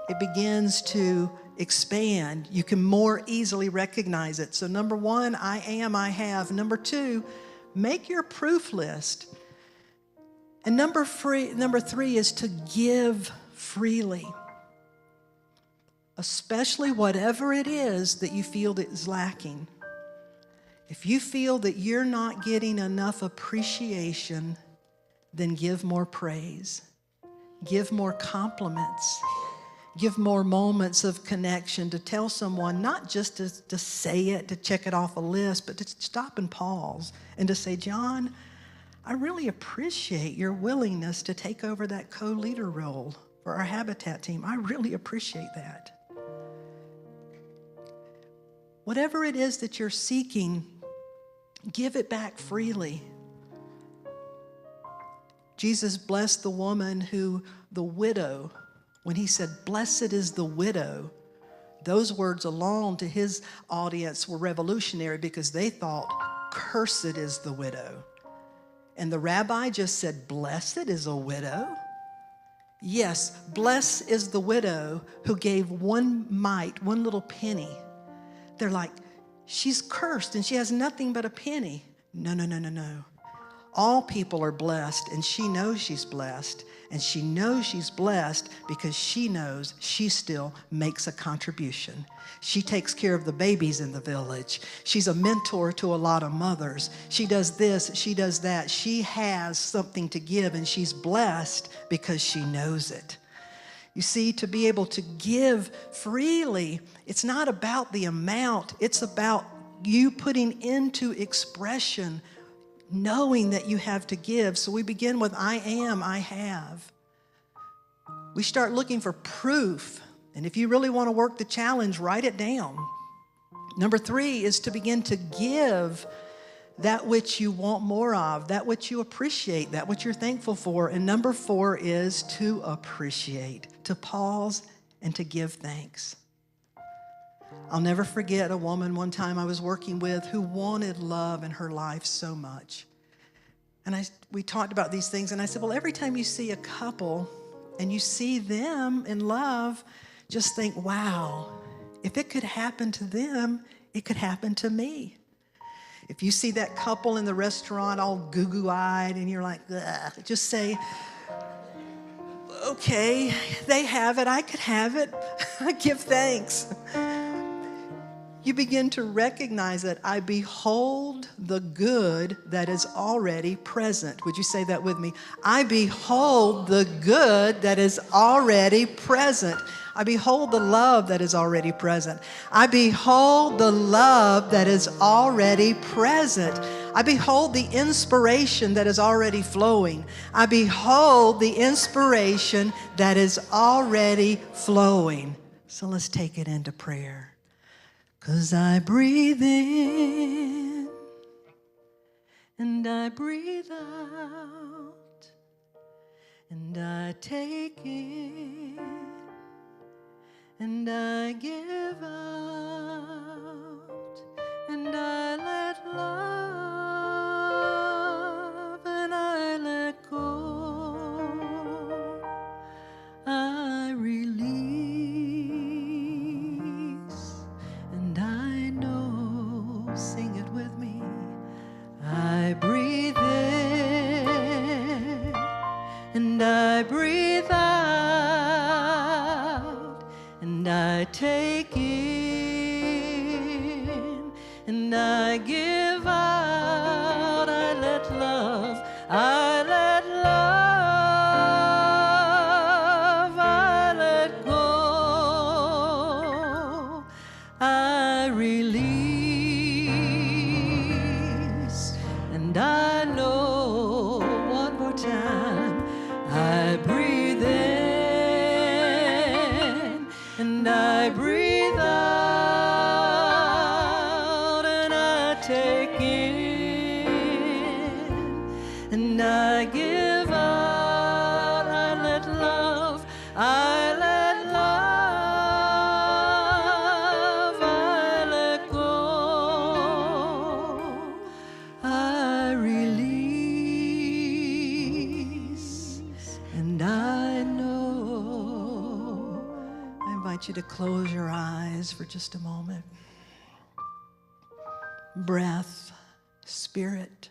it begins to expand. You can more easily recognize it. So number 1, I am, I have. Number 2, make your proof list. And number 3 is to give freely. Especially whatever it is that you feel that is lacking. If you feel that you're not getting enough appreciation, then give more praise. Give more compliments. Give more moments of connection to tell someone, not just to say it, to check it off a list, but to stop and pause and to say, John, I really appreciate your willingness to take over that co-leader role for our Habitat team. I really appreciate that. Whatever it is that you're seeking, give it back freely. Jesus blessed the woman the widow, when he said, blessed is the widow. Those words alone to his audience were revolutionary because they thought, cursed is the widow. And the rabbi just said, blessed is a widow. Yes, blessed is the widow who gave one little penny. They're like, she's cursed and she has nothing but a penny. No. All people are blessed, and she knows she's blessed. And she knows she's blessed because she knows she still makes a contribution. She takes care of the babies in the village. She's a mentor to a lot of mothers. She does this, she does that. She has something to give, and she's blessed because she knows it. You see, to be able to give freely, it's not about the amount. It's about you putting into expression knowing that you have to give. So we begin with I am, I have. We start looking for proof. And if you really want to work the challenge, write it down. Number 3 is to begin to give that which you want more of, that which you appreciate, that which you're thankful for. And number 4 is to appreciate, to pause and to give thanks. I'll never forget a woman one time I was working with who wanted love in her life so much. And we talked about these things, and I said, well, every time you see a couple and you see them in love, just think, wow, if it could happen to them, it could happen to me. If you see that couple in the restaurant all goo-goo-eyed and you're like, ugh, just say, okay, they have it, I could have it. Give thanks. You begin to recognize that I behold the good that is already present. Would you say that with me? I behold the good that is already present. I behold the love that is already present. I behold the love that is already present. I behold the inspiration that is already flowing. I behold the inspiration that is already flowing. So let's take it into prayer. 'Cause I breathe in and I breathe out and I take in and I give out and I let love and I let go. I release. And I know, sing it with me, I take in, and I give out. I let love, I let love, I let go, I release, and I know one more time, I breathe in, and I breathe out, and I take in, and I give out. I let love, I let love, I let go, I release, and I know. I invite you to close your eyes for just a moment. Breath, spirit.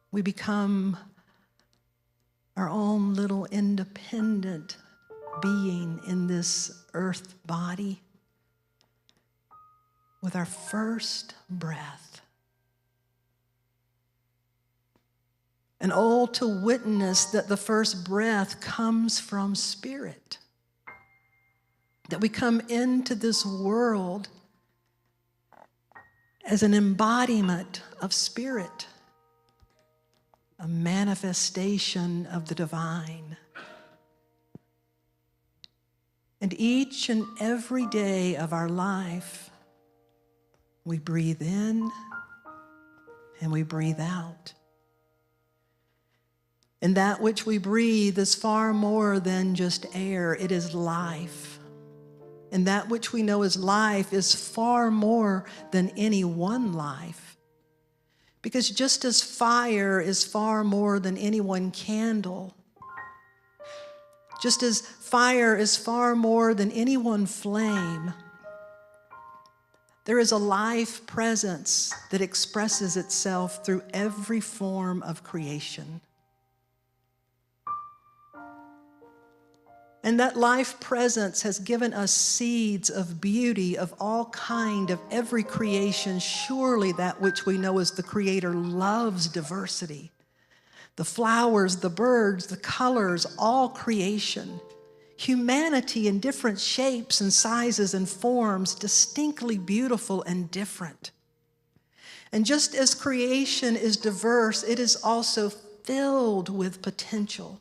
We become our own little independent being in this earth body with our first breath. And all to witness that the first breath comes from spirit. That we come into this world as an embodiment of spirit, a manifestation of the divine. And each and every day of our life, we breathe in and we breathe out. And that which we breathe is far more than just air, it is life. And that which we know as life is far more than any one life. Because just as fire is far more than any one candle, just as fire is far more than any one flame, there is a life presence that expresses itself through every form of creation. And that life presence has given us seeds of beauty of all kind, of every creation. Surely that which we know as the Creator loves diversity. The flowers, the birds, the colors, all creation. Humanity in different shapes and sizes and forms, distinctly beautiful and different. And just as creation is diverse, it is also filled with potential.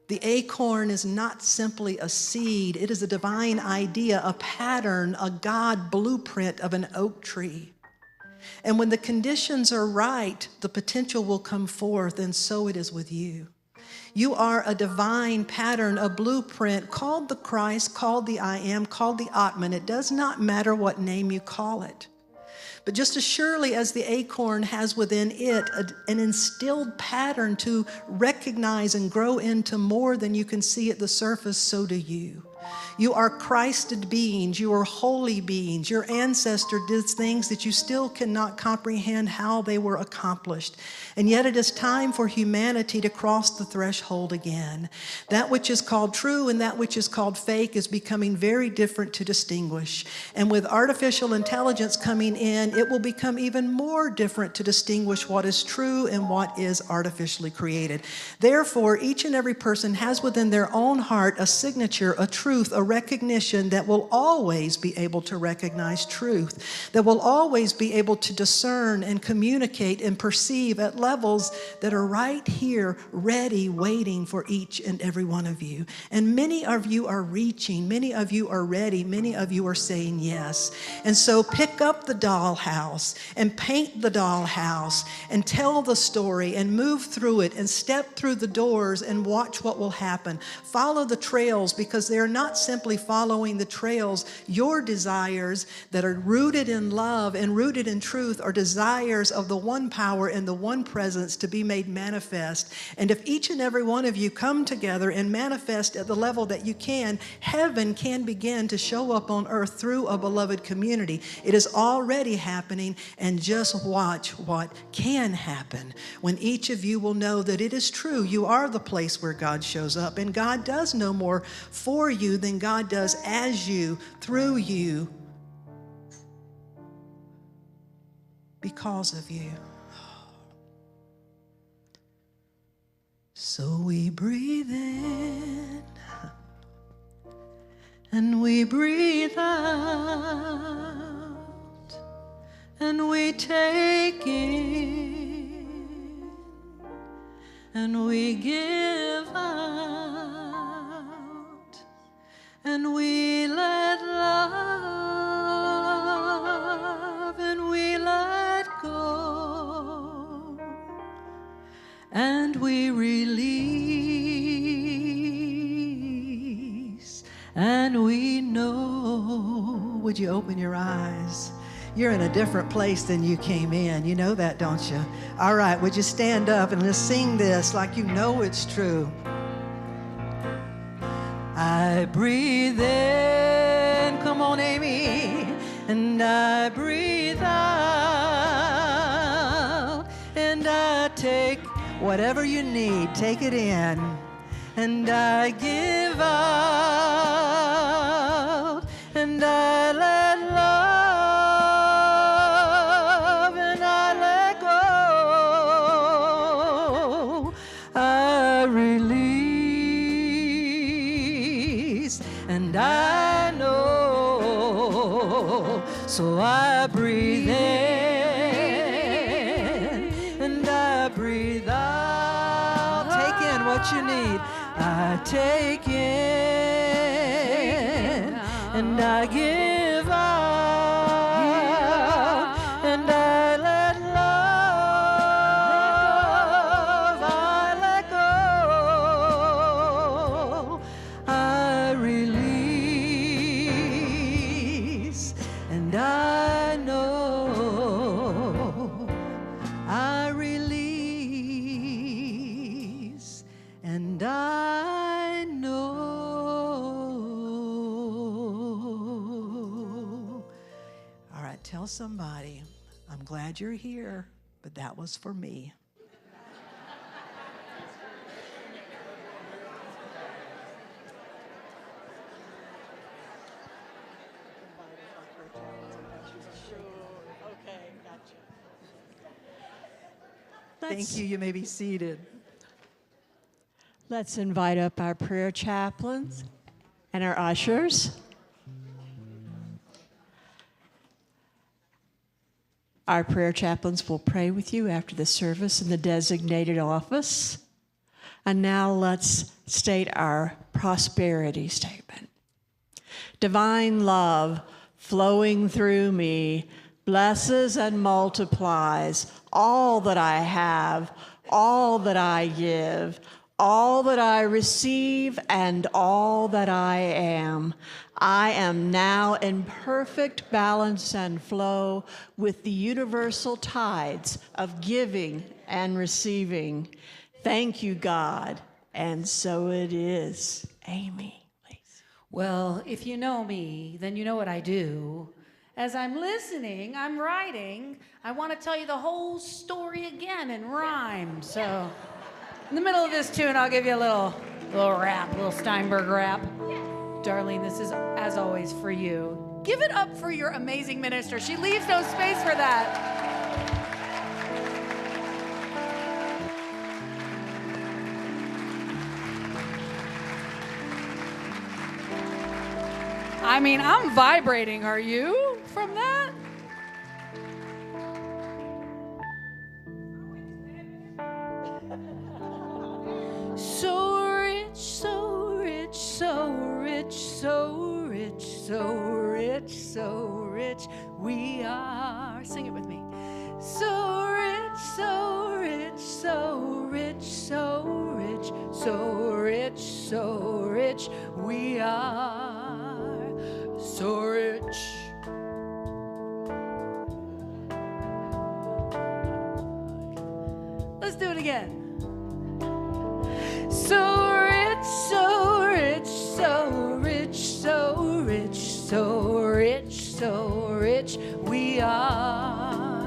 The acorn is not simply a seed. It is a divine idea, a pattern, a God blueprint of an oak tree. And when the conditions are right, the potential will come forth, and so it is with you. You are a divine pattern, a blueprint, called the Christ, called the I Am, called the Atman. It does not matter what name you call it. But just as surely as the acorn has within it an instilled pattern to recognize and grow into more than you can see at the surface, so do you. You are Christed beings. You are holy beings. Your ancestor did things that you still cannot comprehend how they were accomplished. And yet it is time for humanity to cross the threshold again. That which is called true and that which is called fake is becoming very different to distinguish. And with artificial intelligence coming in, it will become even more different to distinguish what is true and what is artificially created. Therefore, each and every person has within their own heart a signature, a truth, a recognition that will always be able to recognize truth, that will always be able to discern and communicate and perceive at levels that are right here, ready, waiting for each and every one of you. And many of you are reaching, many of you are ready, many of you are saying yes. And so pick up the dollhouse and paint the dollhouse and tell the story and move through it and step through the doors and watch what will happen. Follow the trails, because they are not not simply following the trails. Your desires that are rooted in love and rooted in truth are desires of the one power and the one presence to be made manifest. And if each and every one of you come together and manifest at the level that you can, heaven can begin to show up on earth through a beloved community. It is already happening, and just watch what can happen when each of you will know that it is true. You are the place where God shows up, and God does no more for you than God does as you, through you, because of you. So we breathe in and we breathe out, and we take in and we give out, and we let love and we let go, and we release and we know. Would you open your eyes? You're in a different place than you came in. You know that, don't you? All right, would you stand up and let's sing this like you know it's true. I breathe in, come on, Amy, and I breathe out, and I take whatever you need, take it in, and I give out, and I let love, and I let go, I release, and I know, so I breathe in, and I breathe out, take in what you need, I take in, and I give out, and I let love, I let go, I release, and I know, I release, and I know. All right, tell somebody, I'm glad you're here, but that was for me. Okay, gotcha. Thank you. You may be seated. Let's invite up our prayer chaplains and our ushers. Our prayer chaplains will pray with you after the service in the designated office. And now let's state our prosperity statement. Divine love flowing through me blesses and multiplies all that I have, all that I give, all that I receive, and all that I am. I am now in perfect balance and flow with the universal tides of giving and receiving. Thank you, God. And so it is. Amy, please. Well, if you know me, then you know what I do. As I'm listening, I'm writing. I want to tell you the whole story again in rhyme. So in the middle of this tune, I'll give you a little rap, a little Steinberg rap. Darlene, this is, as always, for you. Give it up for your amazing minister. She leaves no space for that. I mean, I'm vibrating. Are you from that? So rich, so rich, so rich, so rich, so rich, so rich we are. Sing it with me. So rich, so rich, so rich, so rich, so rich, so rich We are so rich. Let's do it again. So rich, so rich, so rich, so rich, so rich, so rich. We are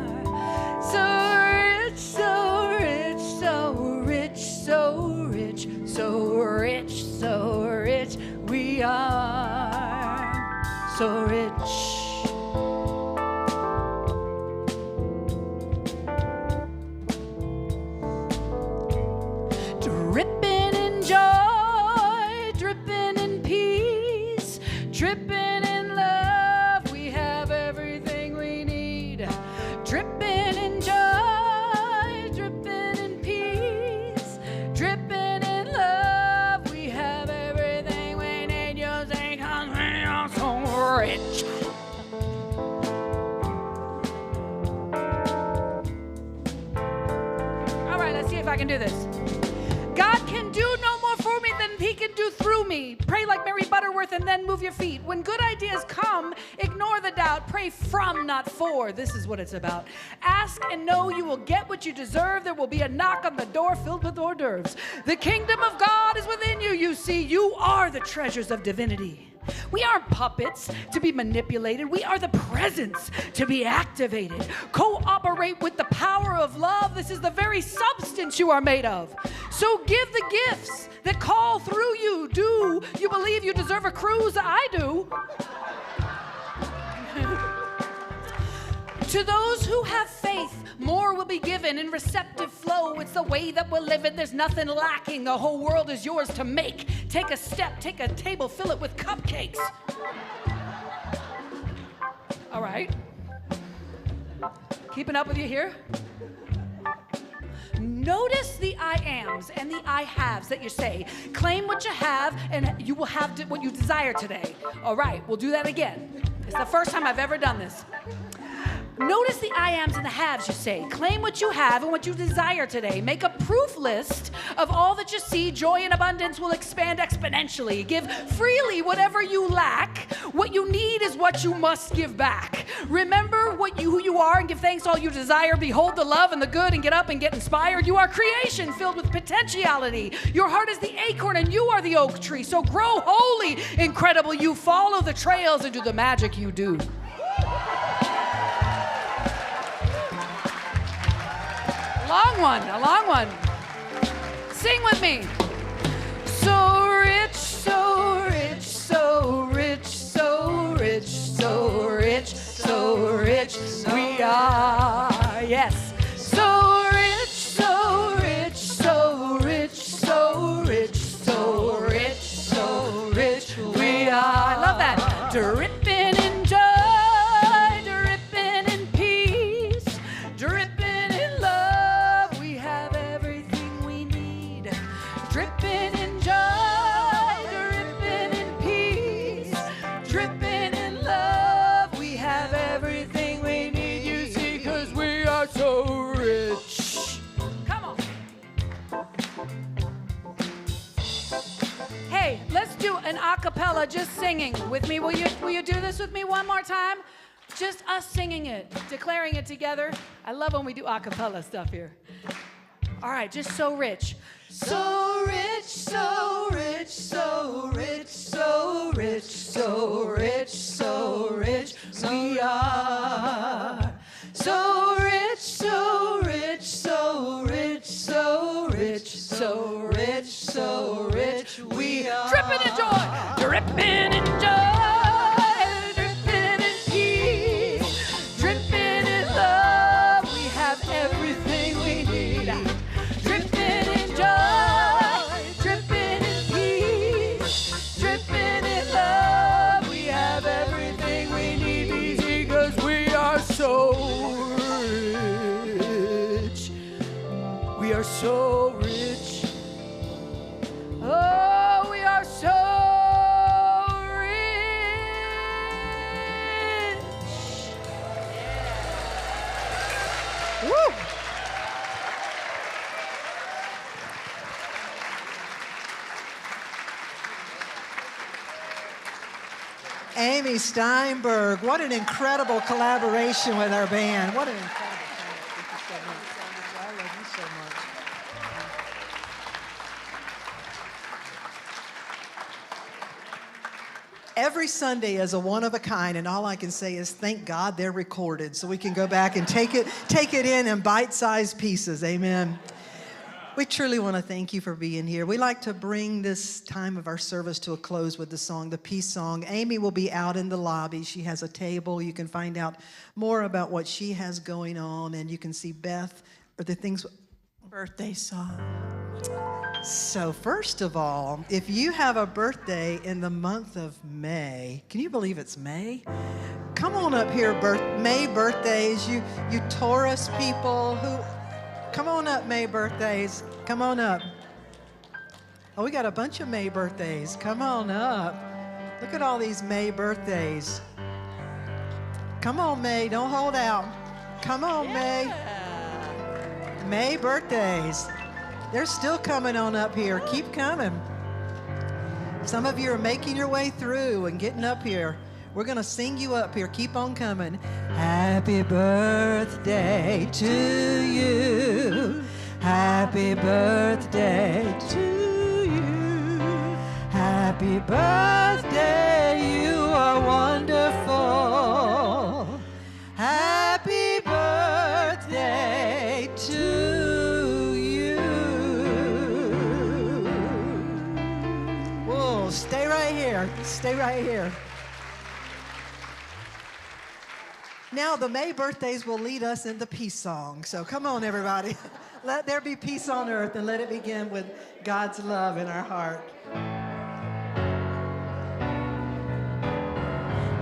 so rich, so rich, so rich, so rich, so rich, so rich. We are so rich. Dripping in joy, dripping in peace, dripping in love. We have everything we need. Dripping in joy, dripping in peace, dripping in love. We have everything we need. You say, 'cause we are so rich. All right, let's see if I can do this. God can do no more for me than he can do through me. Pray like Mary Butterworth and then move your feet. When good ideas come, ignore the doubt. Pray from, not for. This is what it's about. Ask and know you will get what you deserve. There will be a knock on the door filled with hors d'oeuvres. The kingdom of God is within you, you see. You are the treasures of divinity. We aren't puppets to be manipulated. We are the presence to be activated. Cooperate with the power of love. This is the very substance you are made of. So give the gifts that call through you. Do you believe you deserve a cruise? I do. To those who have faith, more will be given in receptive flow. It's the way that we're living. There's nothing lacking. The whole world is yours to make. Take a step, take a table, fill it with cupcakes. All right. Keeping up with you here? Notice the I ams and the I haves that you say. Claim what you have and you will have what you desire today. All right, we'll do that again. It's the first time I've ever done this. Notice the I ams and the haves you say. Claim what you have and what you desire today. Make a proof list of all that you see. Joy and abundance will expand exponentially. Give freely whatever you lack. What you need is what you must give back. Remember who you are and give thanks all you desire. Behold the love and the good and get up and get inspired. You are creation filled with potentiality. Your heart is the acorn and you are the oak tree. So grow holy, incredible you. Follow the trails and do the magic you do. A long one. Sing with me. So rich, so rich, so rich, so rich, so rich, so rich, we are, yes. So rich, so rich, so rich, so rich, so rich, so rich, we are. I love that. Dripping in joy. An acapella, just singing with me. Will you do this with me one more time? Just us singing it, declaring it together. I love when we do acapella stuff here. All right, just so rich. So rich, so rich, so rich, so rich, so rich, so rich, we are. So rich, so rich, so rich, so rich, so rich, so rich, we are. Dripping in joy, dripping in joy, dripping in peace, dripping in love. We have everything we need. Dripping in joy, dripping in peace, dripping in love. We have everything we need because we are so rich. We are so rich. Oh, we are so rich. Amy Steinberg. What an incredible collaboration with our band. What an incredible talent. Thank you so much. I love you so much. Every Sunday is a one of a kind, and all I can say is thank God they're recorded so we can go back and take it in bite-sized pieces. Amen. We truly want to thank you for being here. We like to bring this time of our service to a close with the song, the peace song. Amy will be out in the lobby. She has a table. You can find out more about what she has going on, and you can see Beth or the things. Birthday song. So first of all, if you have a birthday in the month of May, can you believe it's May? Come on up here, May birthdays. You Taurus people who. Come on up, May birthdays. Come on up. Oh, we got a bunch of May birthdays. Come on up. Look at all these May birthdays. Come on, May. Don't hold out. Come on, May. May birthdays. They're still coming on up here. Keep coming. Some of you are making your way through and getting up here. We're going to sing you up here. Keep on coming. Happy birthday to you. Happy birthday to you. Happy birthday, you are wonderful. Happy birthday to you. Whoa, stay right here. Stay right here. Now, the May birthdays will lead us in the peace song. So come on, everybody. Let there be peace on earth, and let it begin with God's love in our heart.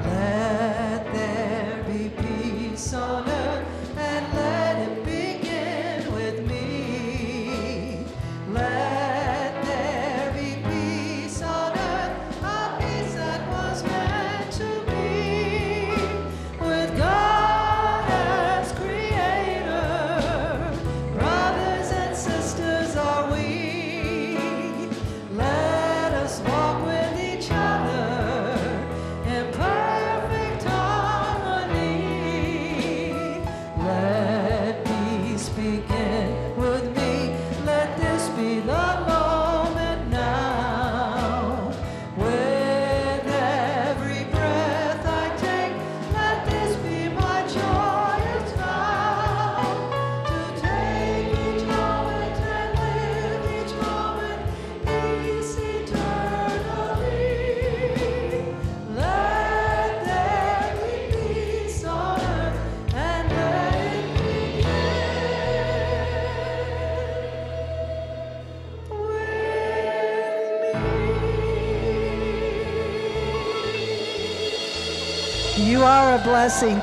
Let there be peace on earth, and let it begin with me. Let there be peace on earth, a peace that was meant to be with God as creator. Brothers and sisters are we. Let us walk with each other in perfect harmony. Let peace begin with me. Let this be the moment now. With every breath I take, let this be my joyous vow. To take each moment and live each moment, peace eternally. Let there be peace on earth, and let it begin with me. You are a blessing.